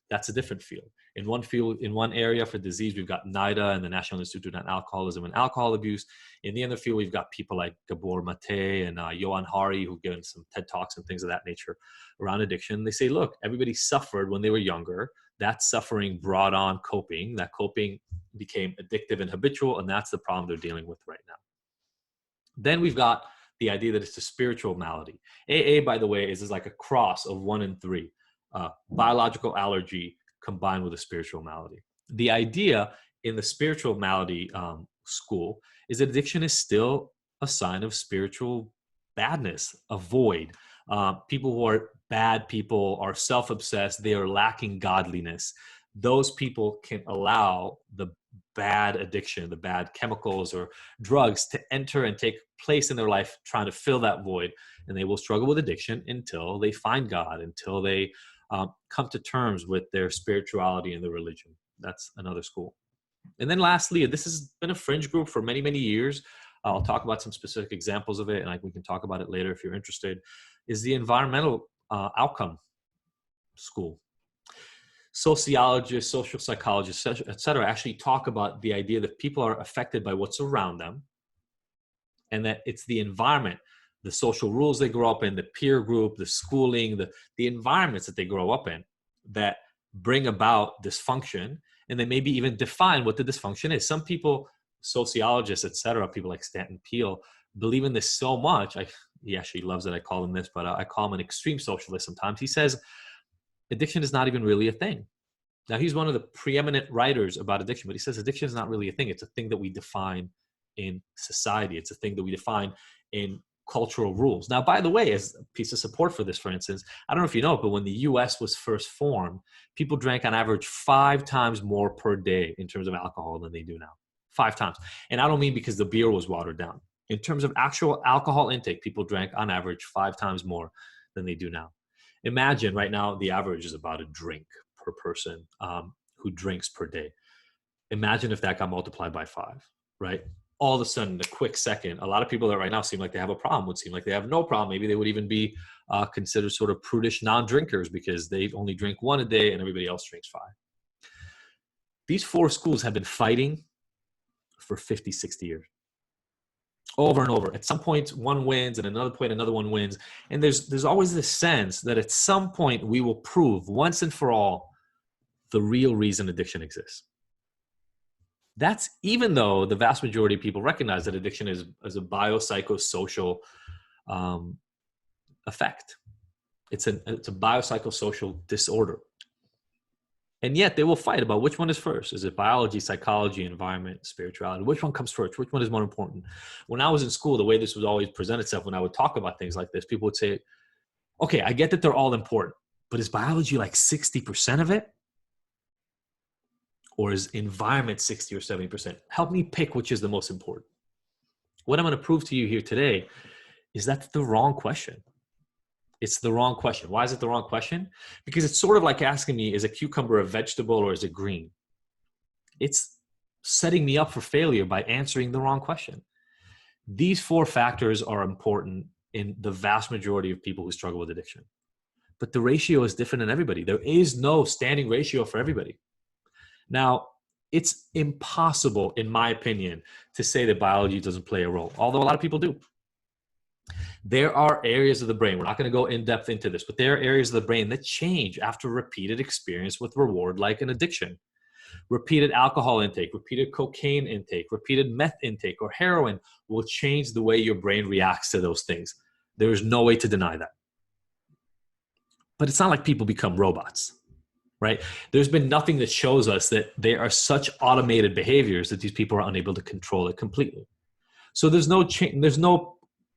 That's a different field. In one field, in one area for disease, we've got NIDA and the National Institute on Alcoholism and Alcohol Abuse. In the other field, we've got people like Gabor Mate and Johan Hari, who've given some TED Talks and things of that nature around addiction. They say, look, everybody suffered when they were younger. That suffering brought on coping. That coping became addictive and habitual, and that's the problem they're dealing with right now. Then we've got the idea that it's a spiritual malady. AA, by the way, is like a cross of 1 and 3. Biological allergy combined with a spiritual malady. The idea in the spiritual malady school is that addiction is still a sign of spiritual badness, a void. People who are bad people are self-obsessed. They are lacking godliness. Those people can allow the bad addiction, the bad chemicals or drugs to enter and take place in their life, trying to fill that void. And they will struggle with addiction until they find God, until they come to terms with their spirituality and their religion. That's another school. And then lastly, this has been a fringe group for many, many years. I'll talk about some specific examples of it, and we can talk about it later if you're interested, is the environmental outcome school. Sociologists, social psychologists, et cetera, actually talk about the idea that people are affected by what's around them, and that it's the environment, the social rules they grow up in, the peer group, the schooling, the environments that they grow up in that bring about dysfunction, and they maybe even define what the dysfunction is. Some people, sociologists, et cetera, people like Stanton Peele, believe in this so much. He actually loves it. I call him this, but I call him an extreme socialist sometimes. He says addiction is not even really a thing. Now, he's one of the preeminent writers about addiction, but he says addiction is not really a thing. It's a thing that we define in society. It's a thing that we define in cultural rules. Now, by the way, as a piece of support for this, for instance, I don't know if you know, but when the US was first formed, people drank on average 5 times more per day in terms of alcohol than they do now. 5 times. And I don't mean because the beer was watered down. In terms of actual alcohol intake, people drank on average 5 times more than they do now. Imagine right now, the average is about a drink per person who drinks per day. Imagine if that got multiplied by 5, right? All of a sudden, in a quick second, a lot of people that right now seem like they have a problem would seem like they have no problem. Maybe they would even be considered sort of prudish non-drinkers because they only drink 1 a day and everybody else drinks 5. These 4 schools have been fighting for 50, 60 years. Over and over. At some point, one wins, and another point, another one wins. And there's always this sense that at some point we will prove once and for all the real reason addiction exists. That's even though the vast majority of people recognize that addiction is a biopsychosocial effect. It's a biopsychosocial disorder. And yet they will fight about which one is first. Is it biology, psychology, environment, spirituality? Which one comes first? Which one is more important? When I was in school, the way this would always present itself when I would talk about things like this, people would say, okay, I get that they're all important, but is biology like 60% of it? Or is environment 60 or 70%? Help me pick which is the most important. What I'm going to prove to you here today is that's the wrong question. It's the wrong question. Why is it the wrong question? Because it's sort of like asking me, is a cucumber a vegetable or is it green? It's setting me up for failure by answering the wrong question. These 4 factors are important in the vast majority of people who struggle with addiction. But the ratio is different in everybody. There is no standing ratio for everybody. Now, it's impossible, in my opinion, to say that biology doesn't play a role, although a lot of people do. There are areas of the brain, we're not going to go in depth into this, but there are areas of the brain that change after repeated experience with reward, like an addiction. Repeated alcohol intake, repeated cocaine intake, repeated meth intake, or heroin will change the way your brain reacts to those things. There is no way to deny that. But it's not like people become robots, right? There's been nothing that shows us that they are such automated behaviors that these people are unable to control it completely. So there's no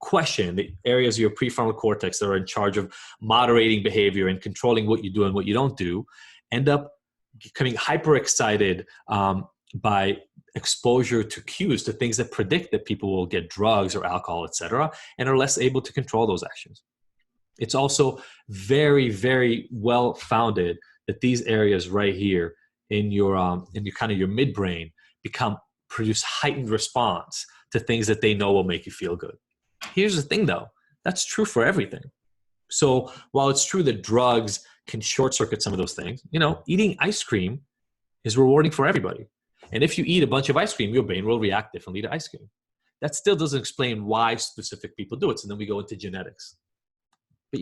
question the areas of your prefrontal cortex that are in charge of moderating behavior and controlling what you do and what you don't do end up becoming hyperexcited by exposure to cues, to things that predict that people will get drugs or alcohol, etc., and are less able to control those actions. It's also very, very well founded that these areas right here in your kind of your midbrain produce heightened response to things that they know will make you feel good. Here's the thing though, that's true for everything. So while it's true that drugs can short circuit some of those things, eating ice cream is rewarding for everybody. And if you eat a bunch of ice cream, your brain will react differently to ice cream. That still doesn't explain why specific people do it. So then we go into genetics. But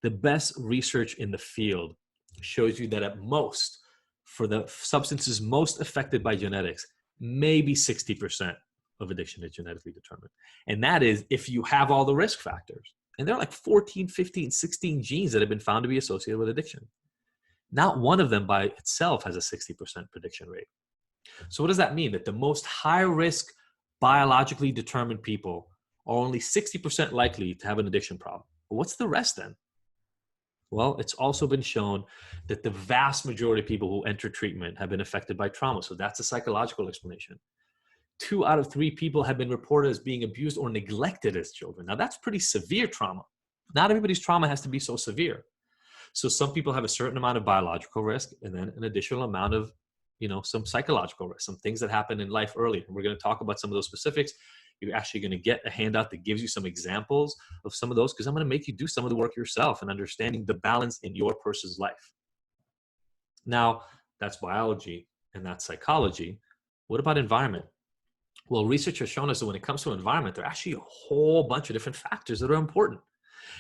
the best research in the field shows you that at most, for the substances most affected by genetics, maybe 60% of addiction is genetically determined. And that is if you have all the risk factors. And there are like 14, 15, 16 genes that have been found to be associated with addiction. Not one of them by itself has a 60% prediction rate. So what does that mean? That the most high risk biologically determined people are only 60% likely to have an addiction problem. Well, what's the rest then? Well, it's also been shown that the vast majority of people who enter treatment have been affected by trauma. So that's a psychological explanation. 2 out of 3 people have been reported as being abused or neglected as children. Now that's pretty severe trauma. Not everybody's trauma has to be so severe. So some people have a certain amount of biological risk and then an additional amount of, some psychological risk, some things that happen in life early. And we're going to talk about some of those specifics. You're actually going to get a handout that gives you some examples of some of those, because I'm going to make you do some of the work yourself and understanding the balance in your person's life. Now, that's biology and that's psychology. What about environment? Well, research has shown us that when it comes to environment, there are actually a whole bunch of different factors that are important.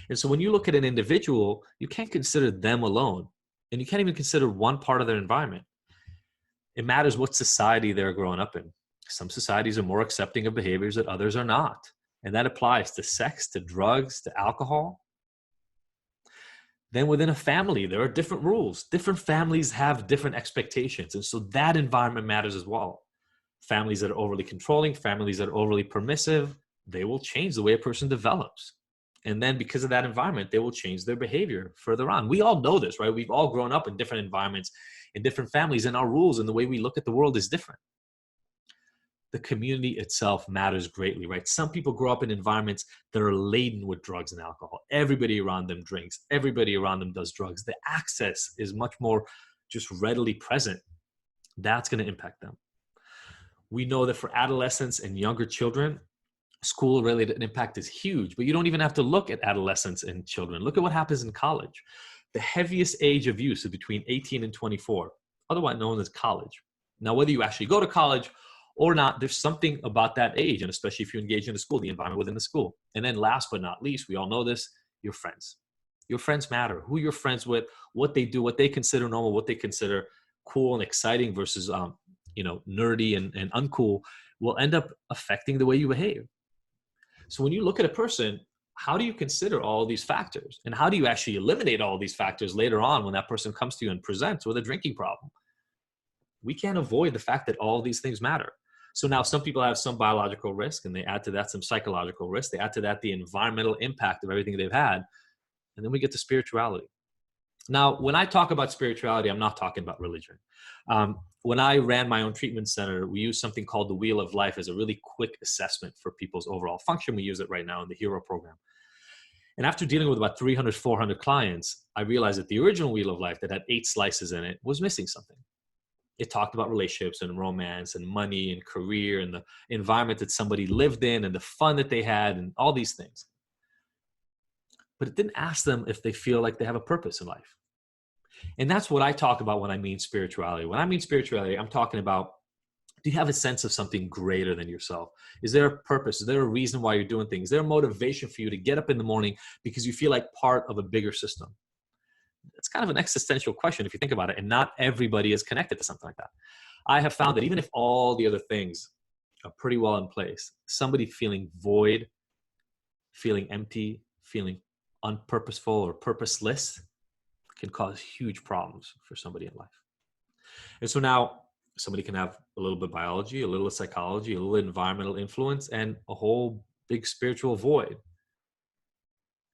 And so when you look at an individual, you can't consider them alone, and you can't even consider one part of their environment. It matters what society they're growing up in. Some societies are more accepting of behaviors that others are not. And that applies to sex, to drugs, to alcohol. Then within a family, there are different rules. Different families have different expectations. And so that environment matters as well. Families that are overly controlling, families that are overly permissive, they will change the way a person develops. And then because of that environment, they will change their behavior further on. We all know this, right? We've all grown up in different environments, in different families, and our rules and the way we look at the world is different. The community itself matters greatly, right? Some people grow up in environments that are laden with drugs and alcohol. Everybody around them drinks. Everybody around them does drugs. The access is much more just readily present. That's going to impact them. We know that for adolescents and younger children, school-related impact is huge, but you don't even have to look at adolescents and children. Look at what happens in college. The heaviest age of use is between 18 and 24, otherwise known as college. Now, whether you actually go to college or not, there's something about that age, and especially if you engage in the school, the environment within the school. And then last but not least, we all know this, your friends. Your friends matter. Who you're friends with, what they do, what they consider normal, what they consider cool and exciting versus nerdy and uncool will end up affecting the way you behave. So when you look at a person, how do you consider all these factors? And how do you actually eliminate all these factors later on when that person comes to you and presents with a drinking problem? We can't avoid the fact that all these things matter. So now some people have some biological risk, and they add to that some psychological risk. They add to that the environmental impact of everything they've had. And then we get to spirituality. Now, when I talk about spirituality, I'm not talking about religion. When I ran my own treatment center, we used something called the Wheel of Life as a really quick assessment for people's overall function. We use it right now in the HERO program. And after dealing with about 300, 400 clients, I realized that the original Wheel of Life that had 8 slices in it was missing something. It talked about relationships and romance and money and career and the environment that somebody lived in and the fun that they had and all these things. But it didn't ask them if they feel like they have a purpose in life. And that's what I talk about when I mean spirituality. When I mean spirituality, I'm talking about, do you have a sense of something greater than yourself? Is there a purpose? Is there a reason why you're doing things? Is there a motivation for you to get up in the morning because you feel like part of a bigger system? It's kind of an existential question if you think about it, and not everybody is connected to something like that. I have found that even if all the other things are pretty well in place, somebody feeling void, feeling empty, feeling unpurposeful or purposeless can cause huge problems for somebody in life. And so now somebody can have a little bit of biology, a little of psychology, a little environmental influence, and a whole big spiritual void.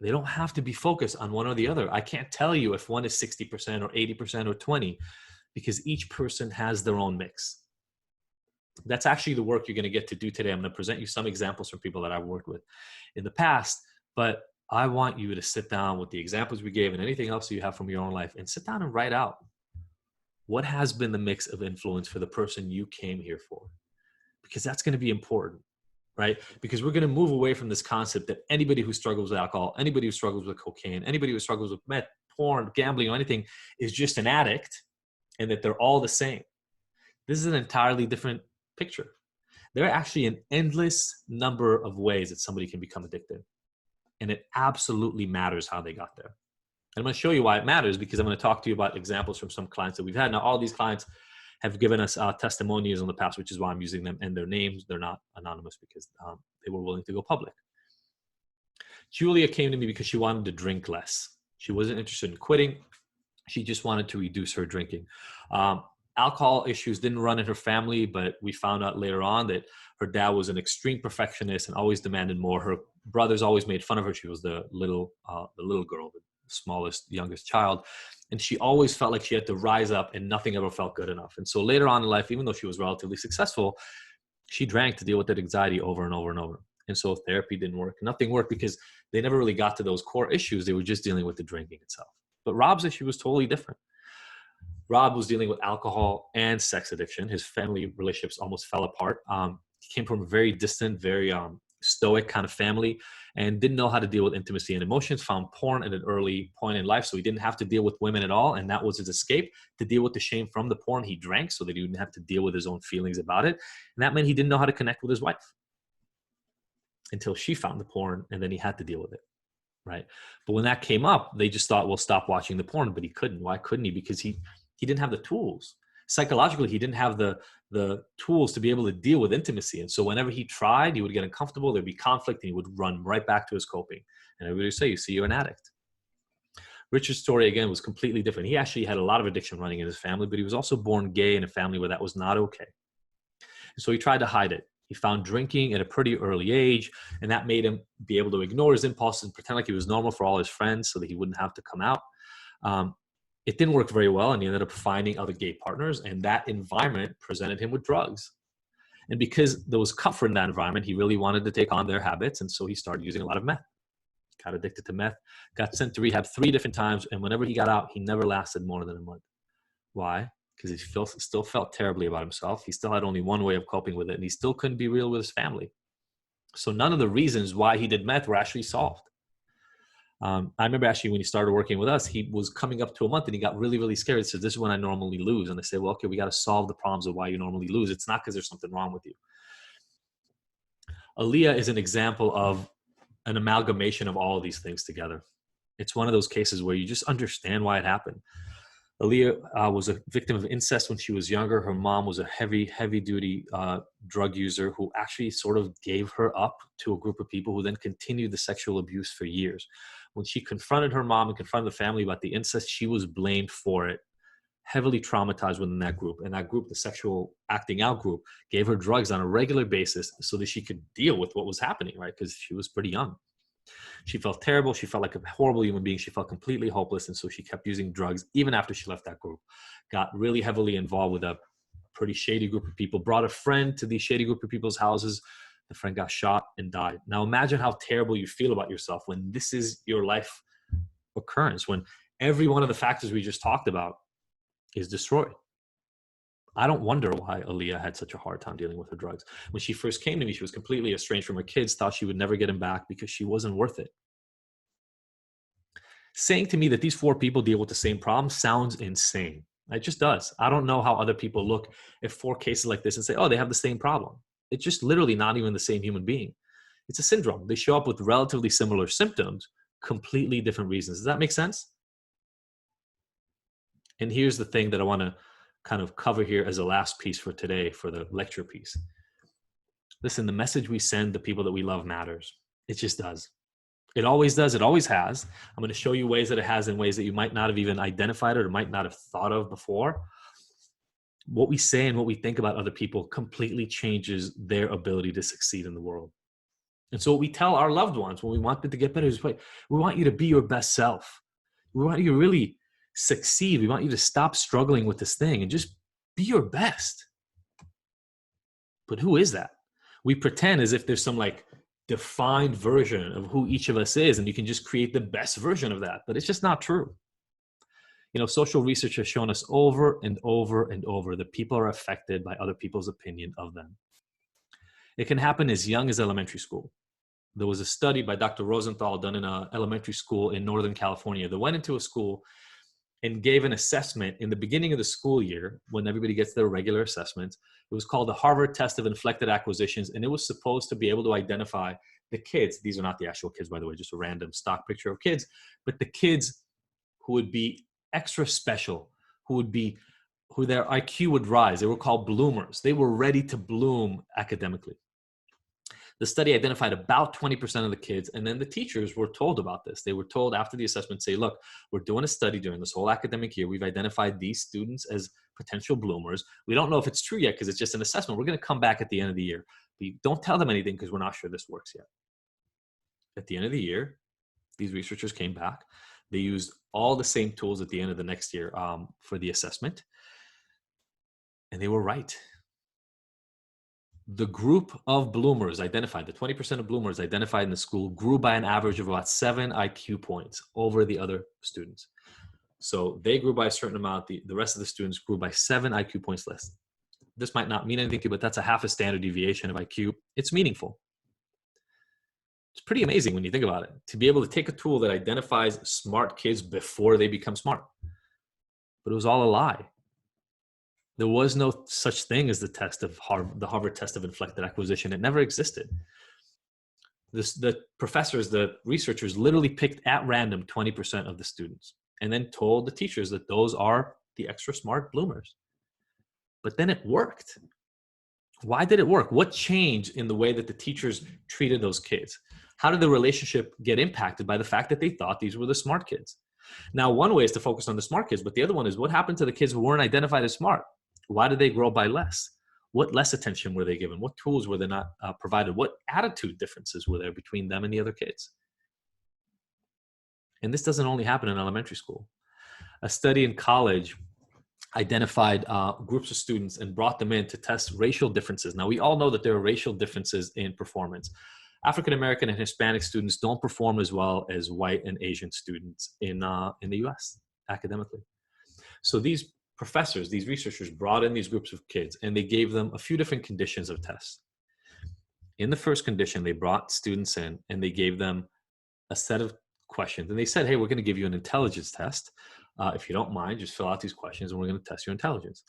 They don't have to be focused on one or the other. I can't tell you if one is 60% or 80% or 20, because each person has their own mix. That's actually the work you're going to get to do today. I'm going to present you some examples from people that I've worked with in the past, but I want you to sit down with the examples we gave and anything else you have from your own life and sit down and write out what has been the mix of influence for the person you came here for, because that's going to be important, right? Because we're going to move away from this concept that anybody who struggles with alcohol, anybody who struggles with cocaine, anybody who struggles with meth, porn, gambling, or anything is just an addict and that they're all the same. This is an entirely different picture. There are actually an endless number of ways that somebody can become addicted. And it absolutely matters how they got there. And I'm going to show you why it matters, because I'm going to talk to you about examples from some clients that we've had. Now, all these clients have given us testimonials in the past, which is why I'm using them and their names. They're not anonymous because they were willing to go public. Julia came to me because she wanted to drink less. She wasn't interested in quitting. She just wanted to reduce her drinking. Alcohol issues didn't run in her family, but we found out later on that her dad was an extreme perfectionist and always demanded more. Her brothers always made fun of her. She was the little girl, the smallest, youngest child. And she always felt like she had to rise up and nothing ever felt good enough. And so later on in life, even though she was relatively successful, she drank to deal with that anxiety over and over and over. And so therapy didn't work. Nothing worked because they never really got to those core issues. They were just dealing with the drinking itself. But Rob's issue was totally different. Rob was dealing with alcohol and sex addiction. His family relationships almost fell apart. He came from a very distant, very stoic kind of family and didn't know how to deal with intimacy and emotions, found porn at an early point in life. So he didn't have to deal with women at all. And that was his escape. To deal with the shame from the porn, he drank so that he didn't have to deal with his own feelings about it. And that meant he didn't know how to connect with his wife until she found the porn, and then he had to deal with it. Right. But when that came up, they just thought, well, stop watching the porn, but he couldn't. Why couldn't he? Because he didn't have the tools. Psychologically, he didn't have the tools to be able to deal with intimacy. And so whenever he tried, he would get uncomfortable, there'd be conflict, and he would run right back to his coping. And everybody would say, you see, you're an addict. Richard's story, again, was completely different. He actually had a lot of addiction running in his family, but he was also born gay in a family where that was not okay. And so he tried to hide it. He found drinking at a pretty early age, and that made him be able to ignore his impulses and pretend like he was normal for all his friends so that he wouldn't have to come out. It didn't work very well, and he ended up finding other gay partners, and that environment presented him with drugs. And because there was comfort in that environment, he really wanted to take on their habits, and so he started using a lot of meth. Got addicted to meth, got sent to rehab 3 different times, and whenever he got out, he never lasted more than a month. Why? Because he still felt terribly about himself. He still had only one way of coping with it, and he still couldn't be real with his family. So none of the reasons why he did meth were actually solved. I remember actually when he started working with us, he was coming up to a month and he got really, really scared. He said, this is when I normally lose. And I said, well, okay, we got to solve the problems of why you normally lose. It's not because there's something wrong with you. Aaliyah is an example of an amalgamation of all of these things together. It's one of those cases where you just understand why it happened. Aaliyah was a victim of incest when she was younger. Her mom was a heavy duty drug user who actually sort of gave her up to a group of people who then continued the sexual abuse for years. When she confronted her mom and confronted the family about the incest, she was blamed for it, heavily traumatized within that group. And that group, the sexual acting out group, gave her drugs on a regular basis so that she could deal with what was happening, right? Because she was pretty young. She felt terrible. She felt like a horrible human being. She felt completely hopeless. And so she kept using drugs even after she left that group. Got really heavily involved with a pretty shady group of people, brought a friend to these shady group of people's houses. The friend got shot and died. Now imagine how terrible you feel about yourself when this is your life occurrence, when every one of the factors we just talked about is destroyed. I don't wonder why Aaliyah had such a hard time dealing with her drugs. When she first came to me, she was completely estranged from her kids, thought she would never get him back because she wasn't worth it. Saying to me that these 4 people deal with the same problem sounds insane. It just does. I don't know how other people look at 4 cases like this and say, oh, they have the same problem. It's just literally not even the same human being. It's a syndrome. They show up with relatively similar symptoms, completely different reasons. Does that make sense? And here's the thing that I want to kind of cover here as a last piece for today, for the lecture piece. Listen, the message we send the people that we love matters. It just does. It always does. It always has. I'm going to show you ways that it has in ways that you might not have even identified or might not have thought of before. What we say and what we think about other people completely changes their ability to succeed in the world. And so what we tell our loved ones when we want them to get better is, we want you to be your best self. We want you to really succeed. We want you to stop struggling with this thing and just be your best. But who is that? We pretend as if there's some like defined version of who each of us is, and you can just create the best version of that. But it's just not true. You know, social research has shown us over and over and over that people are affected by other people's opinion of them. It can happen as young as elementary school. There was a study by Dr. Rosenthal done in an elementary school in Northern California that went into a school and gave an assessment in the beginning of the school year when everybody gets their regular assessments. It was called the Harvard Test of Inflected Acquisitions, and it was supposed to be able to identify the kids. These are not the actual kids, by the way, just a random stock picture of kids, but the kids who would be extra special, who their IQ would rise. They were called bloomers. They were ready to bloom academically. The study identified about 20% of the kids, and then the teachers were told about this. They were told after the assessment, say, look, we're doing a study during this whole academic year. We've identified these students as potential bloomers. We don't know if it's true yet because it's just an assessment. We're going to come back at the end of the year. We don't tell them anything because we're not sure this works yet. At the end of the year, these researchers came back. They used all the same tools at the end of the next year for the assessment, and they were right. The group of bloomers identified, the 20% of bloomers identified in the school, grew by an average of about 7 IQ points over the other students. So they grew by a certain amount. The rest of the students grew by 7 IQ points less. This might not mean anything to you, but that's a half a standard deviation of IQ. It's meaningful. It's pretty amazing when you think about it, to be able to take a tool that identifies smart kids before they become smart. But it was all a lie. There was no such thing as the Harvard test of inflected acquisition. It never existed. The professors, the researchers literally picked at random 20% of the students and then told the teachers that those are the extra smart bloomers. But then it worked. Why did it work? What changed in the way that the teachers treated those kids? How did the relationship get impacted by the fact that they thought these were the smart kids? Now, one way is to focus on the smart kids, but the other one is what happened to the kids who weren't identified as smart? Why did they grow by less? What less attention were they given? What tools were they not provided? What attitude differences were there between them and the other kids? And this doesn't only happen in elementary school. A study in college identified groups of students and brought them in to test racial differences. Now, we all know that there are racial differences in performance. African-American and Hispanic students don't perform as well as white and Asian students in the US academically. So these professors, these researchers brought in these groups of kids and they gave them a few different conditions of tests. In the first condition, they brought students in and they gave them a set of questions. And they said, hey, we're going to give you an intelligence test. If you don't mind, just fill out these questions and we're going to test your intelligence.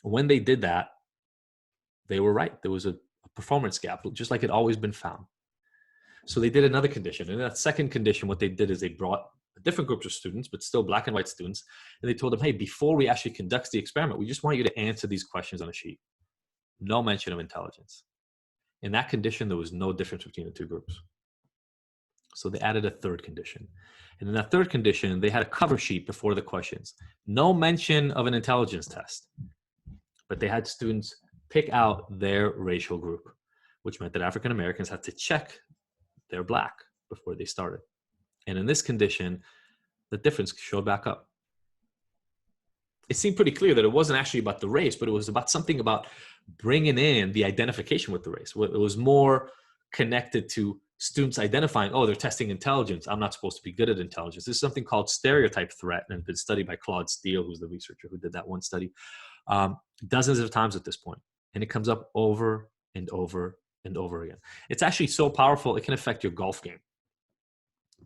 When they did that, they were right. There was a performance gap, just like it always been found. So they did another condition. And in that second condition, what they did is they brought different groups of students, but still black and white students. And they told them, hey, before we actually conduct the experiment, we just want you to answer these questions on a sheet. No mention of intelligence. In that condition, there was no difference between the two groups. So they added a third condition. And in that third condition, they had a cover sheet before the questions. No mention of an intelligence test, but they had students pick out their racial group, which meant that African Americans had to check they're black before they started. And in this condition, the difference showed back up. It seemed pretty clear that it wasn't actually about the race, but it was about something about bringing in the identification with the race. It was more connected to students identifying, oh, they're testing intelligence. I'm not supposed to be good at intelligence. This is something called stereotype threat, and it's been studied by Claude Steele, who's the researcher who did that one study, dozens of times at this point. And it comes up over and over and over again. It's actually so powerful, it can affect your golf game.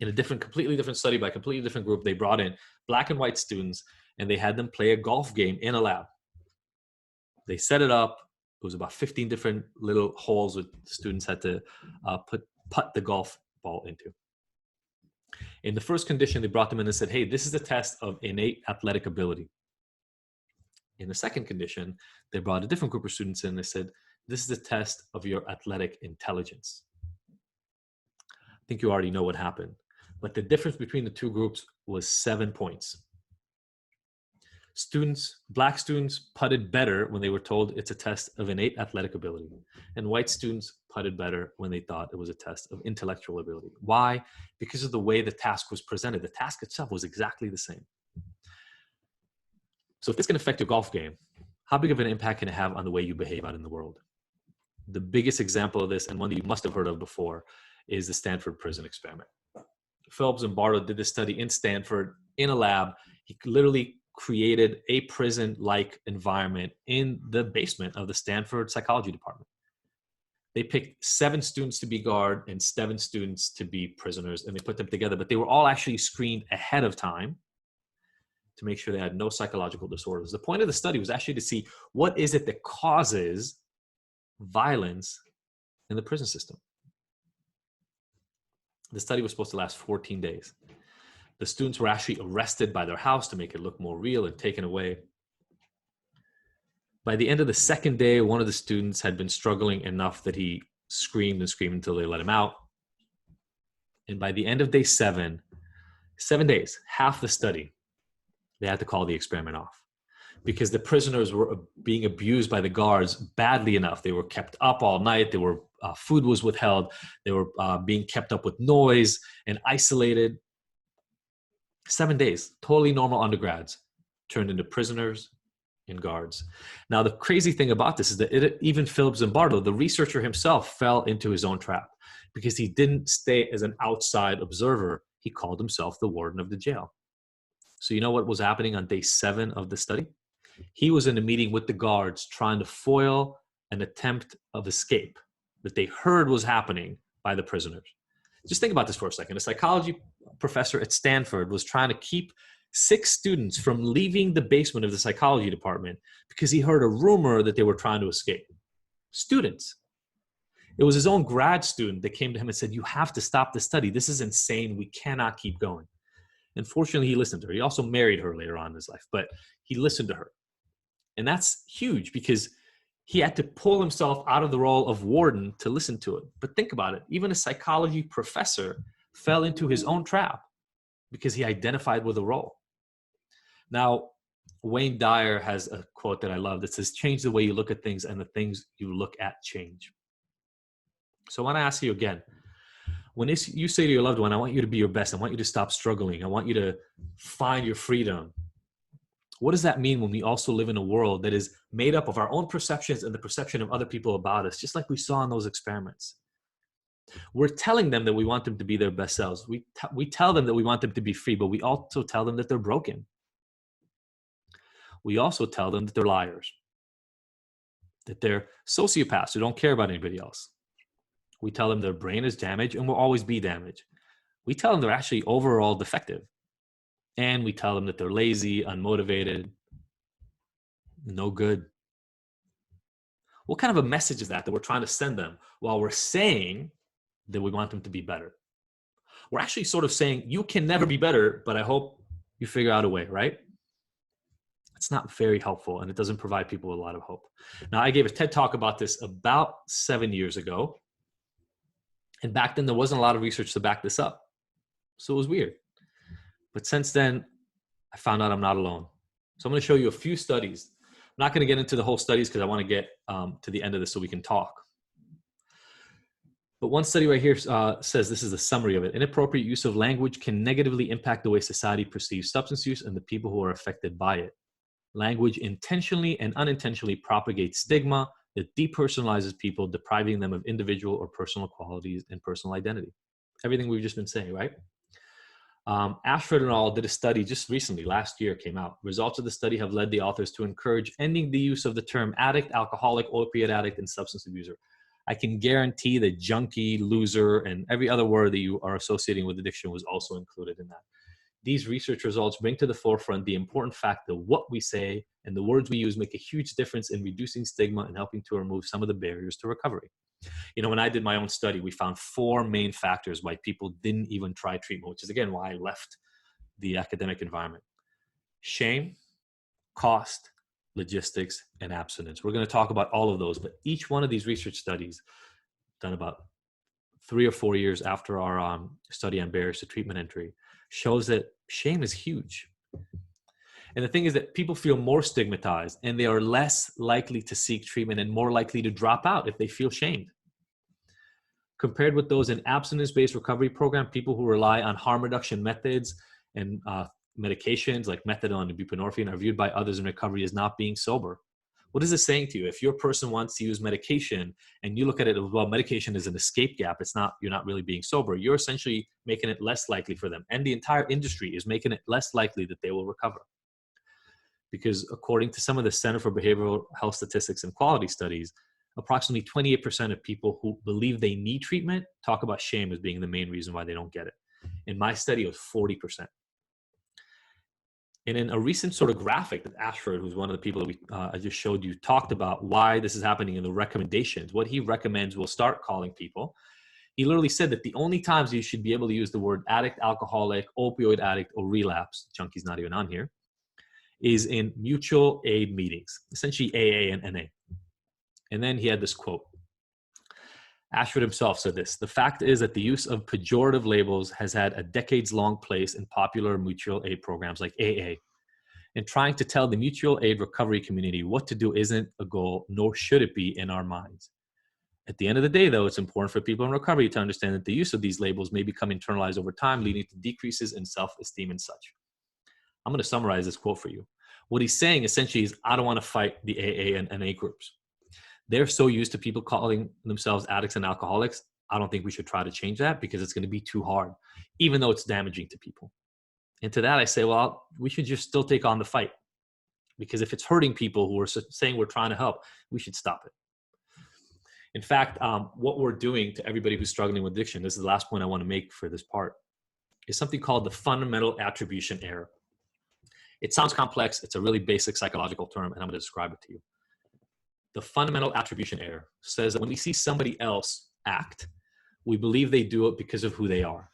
In a completely different study by a completely different group, they brought in black and white students and they had them play a golf game in a lab. They set it up. It was about 15 different little holes that students had to putt the golf ball into. In the first condition, they brought them in and said, hey, this is a test of innate athletic ability. In the second condition, they brought a different group of students in and they said, this is a test of your athletic intelligence. I think you already know what happened, but the difference between the two groups was 7 points. Black students putted better when they were told it's a test of innate athletic ability, and white students putted better when they thought it was a test of intellectual ability. Why? Because of the way the task was presented. The task itself was exactly the same. So if this can affect your golf game, how big of an impact can it have on the way you behave out in the world? The biggest example of this, and one that you must have heard of before, is the Stanford prison experiment. Phelps and Bardo did this study in Stanford in a lab. He literally created a prison-like environment in the basement of the Stanford psychology department. They picked 7 students to be guard and 7 students to be prisoners, and they put them together, but they were all actually screened ahead of time to make sure they had no psychological disorders. The point of the study was actually to see what is it that causes violence in the prison system. The study was supposed to last 14 days. The students were actually arrested by their house to make it look more real and taken away. By the end of the second day, one of the students had been struggling enough that he screamed and screamed until they let him out. And by the end of day 7 days, half the study, they had to call the experiment off because the prisoners were being abused by the guards badly enough. They were kept up all night. They were food was withheld. They were being kept up with noise and isolated. 7 days, totally normal undergrads turned into prisoners and guards. Now, the crazy thing about this is that even 𝐕𝙁 𝙁𝙗, the researcher himself, fell into his own trap because he didn't stay as an outside observer. He called himself the warden of the jail. So you know what was happening on day 7 of the study? He was in a meeting with the guards trying to foil an attempt of escape that they heard was happening by the prisoners. Just think about this for a second. A psychology professor at Stanford was trying to keep 6 students from leaving the basement of the psychology department because he heard a rumor that they were trying to escape. Students. It was his own grad student that came to him and said, "You have to stop the study. This is insane. We cannot keep going." And fortunately, he listened to her. He also married her later on in his life, but he listened to her. And that's huge because he had to pull himself out of the role of warden to listen to it. But think about it. Even a psychology professor fell into his own trap because he identified with a role. Now, Wayne Dyer has a quote that I love that says, "Change the way you look at things and the things you look at change." So I want to ask you again, when you say to your loved one, "I want you to be your best. I want you to stop struggling. I want you to find your freedom." What does that mean when we also live in a world that is made up of our own perceptions and the perception of other people about us, just like we saw in those experiments? We're telling them that we want them to be their best selves. We tell them that we want them to be free, but we also tell them that they're broken. We also tell them that they're liars, that they're sociopaths who don't care about anybody else. We tell them their brain is damaged and will always be damaged. We tell them they're actually overall defective. And we tell them that they're lazy, unmotivated, no good. What kind of a message is that we're trying to send them while we're saying that we want them to be better? We're actually sort of saying, you can never be better, but I hope you figure out a way, right? It's not very helpful, and it doesn't provide people with a lot of hope. Now, I gave a TED Talk about this about 7 years ago. And back then, there wasn't a lot of research to back this up. So it was weird. But since then, I found out I'm not alone. So I'm going to show you a few studies. I'm not going to get into the whole studies because I want to get to the end of this so we can talk. But one study right here says, this is a summary of it: inappropriate use of language can negatively impact the way society perceives substance use and the people who are affected by it. Language intentionally and unintentionally propagates stigma that depersonalizes people, depriving them of individual or personal qualities and personal identity. Everything we've just been saying, right? Ashford et al. Did a study just recently, last year came out. Results of the study have led the authors to encourage ending the use of the term addict, alcoholic, opiate addict, and substance abuser. I can guarantee that junkie, loser, and every other word that you are associating with addiction was also included in that. These research results bring to the forefront the important fact that what we say and the words we use make a huge difference in reducing stigma and helping to remove some of the barriers to recovery. You know, when I did my own study, we found 4 main factors why people didn't even try treatment, which is, again, why I left the academic environment: shame, cost, logistics, and abstinence. We're going to talk about all of those, but each one of these research studies, done about 3 or 4 years after our study on barriers to treatment entry, shows that shame is huge. And the thing is that people feel more stigmatized and they are less likely to seek treatment and more likely to drop out if they feel shamed. Compared with those in abstinence-based recovery program, people who rely on harm reduction methods and medications like methadone and buprenorphine are viewed by others in recovery as not being sober. What is this saying to you? If your person wants to use medication and you look at it as, well, medication is an escape gap, you're not really being sober, you're essentially making it less likely for them. And the entire industry is making it less likely that they will recover. Because according to some of the Center for Behavioral Health Statistics and Quality Studies, approximately 28% of people who believe they need treatment talk about shame as being the main reason why they don't get it. In my study, it was 40%. And in a recent sort of graphic that Ashford, who's one of the people that I just showed you, talked about why this is happening in the recommendations, what he recommends we'll start calling people. He literally said that the only times you should be able to use the word addict, alcoholic, opioid addict, or relapse, junkie's not even on here, is in mutual aid meetings, essentially AA and NA. And then he had this quote: Ashford himself said this: "The fact is that the use of pejorative labels has had a decades-long place in popular mutual aid programs like AA. And trying to tell the mutual aid recovery community what to do isn't a goal, nor should it be in our minds. At the end of the day, though, it's important for people in recovery to understand that the use of these labels may become internalized over time, leading to decreases in self-esteem and such." I'm going to summarize this quote for you. What he's saying essentially is, I don't want to fight the AA and NA groups. They're so used to people calling themselves addicts and alcoholics. I don't think we should try to change that because it's going to be too hard, even though it's damaging to people. And to that I say, well, we should just still take on the fight, because if it's hurting people who are saying we're trying to help, we should stop it. In fact, what we're doing to everybody who's struggling with addiction, this is the last point I want to make for this part, is something called the fundamental attribution error. It sounds complex. It's a really basic psychological term, and I'm going to describe it to you. The fundamental attribution error says that when we see somebody else act, we believe they do it because of who they are.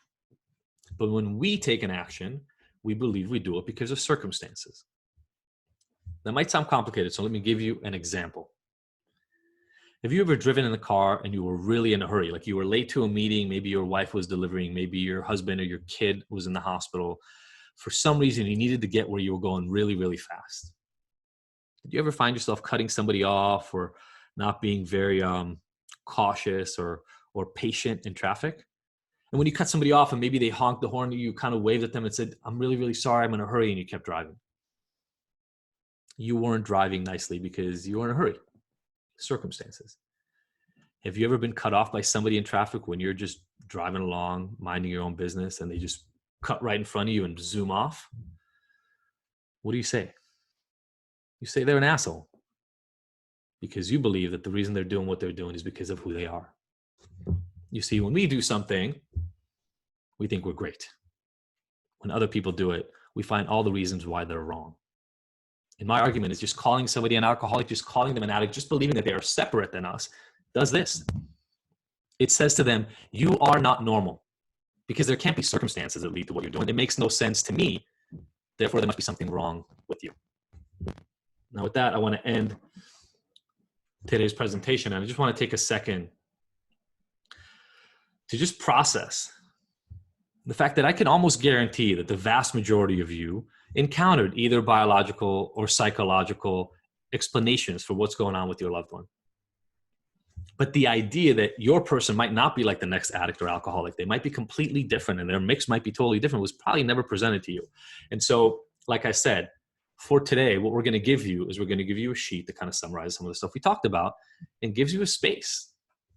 But when we take an action, we believe we do it because of circumstances. That might sound complicated, so let me give you an example. Have you ever driven in the car and you were really in a hurry? Like you were late to a meeting, maybe your wife was delivering, maybe your husband or your kid was in the hospital. For some reason, you needed to get where you were going really, really fast. Did you ever find yourself cutting somebody off or not being very cautious or patient in traffic? And when you cut somebody off and maybe they honked the horn, you kind of waved at them and said, "I'm really, really sorry, I'm in a hurry," and you kept driving. You weren't driving nicely because you were in a hurry. Circumstances. Have you ever been cut off by somebody in traffic when you're just driving along, minding your own business, and they just cut right in front of you and zoom off? What do you say? You say they're an asshole, because you believe that the reason they're doing what they're doing is because of who they are. You see, when we do something, we think we're great. When other people do it, we find all the reasons why they're wrong. And my argument is just calling somebody an alcoholic, just calling them an addict, just believing that they are separate than us, does this. It says to them, you are not normal, because there can't be circumstances that lead to what you're doing. It makes no sense to me. Therefore, there must be something wrong with you. Now, with that, I want to end today's presentation. And I just want to take a second to just process the fact that I can almost guarantee that the vast majority of you encountered either biological or psychological explanations for what's going on with your loved one. But the idea that your person might not be like the next addict or alcoholic, they might be completely different and their mix might be totally different, was probably never presented to you. And so, like I said, for today, what we're going to give you is we're going to give you a sheet that kind of summarizes some of the stuff we talked about and gives you a space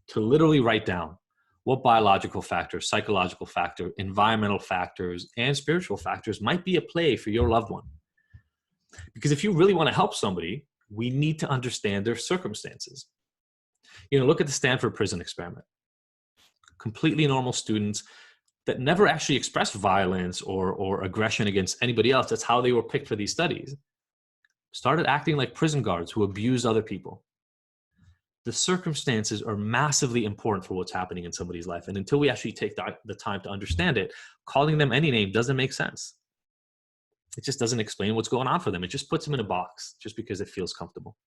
to literally write down what biological factors, psychological factor, environmental factors, and spiritual factors might be at play for your loved one. Because if you really want to help somebody, we need to understand their circumstances. You know, look at the Stanford prison experiment. Completely normal students that never actually expressed violence or aggression against anybody else. That's how they were picked for these studies. Started acting like prison guards who abused other people. The circumstances are massively important for what's happening in somebody's life. And until we actually take the time to understand it, calling them any name doesn't make sense. It just doesn't explain what's going on for them. It just puts them in a box just because it feels comfortable.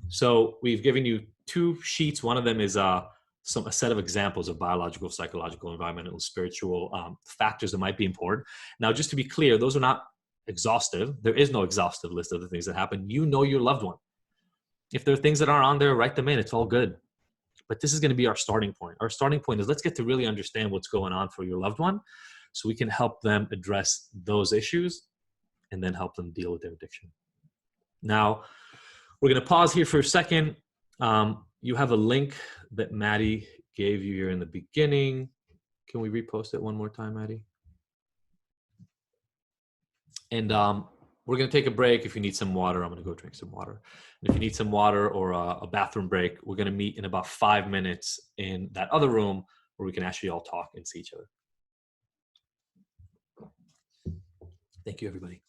So we've given you 2 sheets. One of them is a set of examples of biological, psychological, environmental, spiritual factors that might be important. Now, just to be clear, those are not exhaustive. There is no exhaustive list of the things that happen. You know your loved one. If there are things that aren't on there, write them in. It's all good. But this is going to be our starting point. Our starting point is let's get to really understand what's going on for your loved one so we can help them address those issues and then help them deal with their addiction. Now, we're going to pause here for a second. You have a link that Maddie gave you here in the beginning. Can we repost it one more time, Maddie? And we're going to take a break. If you need some water, I'm going to go drink some water. And if you need some water or a bathroom break, we're going to meet in about 5 minutes in that other room where we can actually all talk and see each other. Thank you, everybody.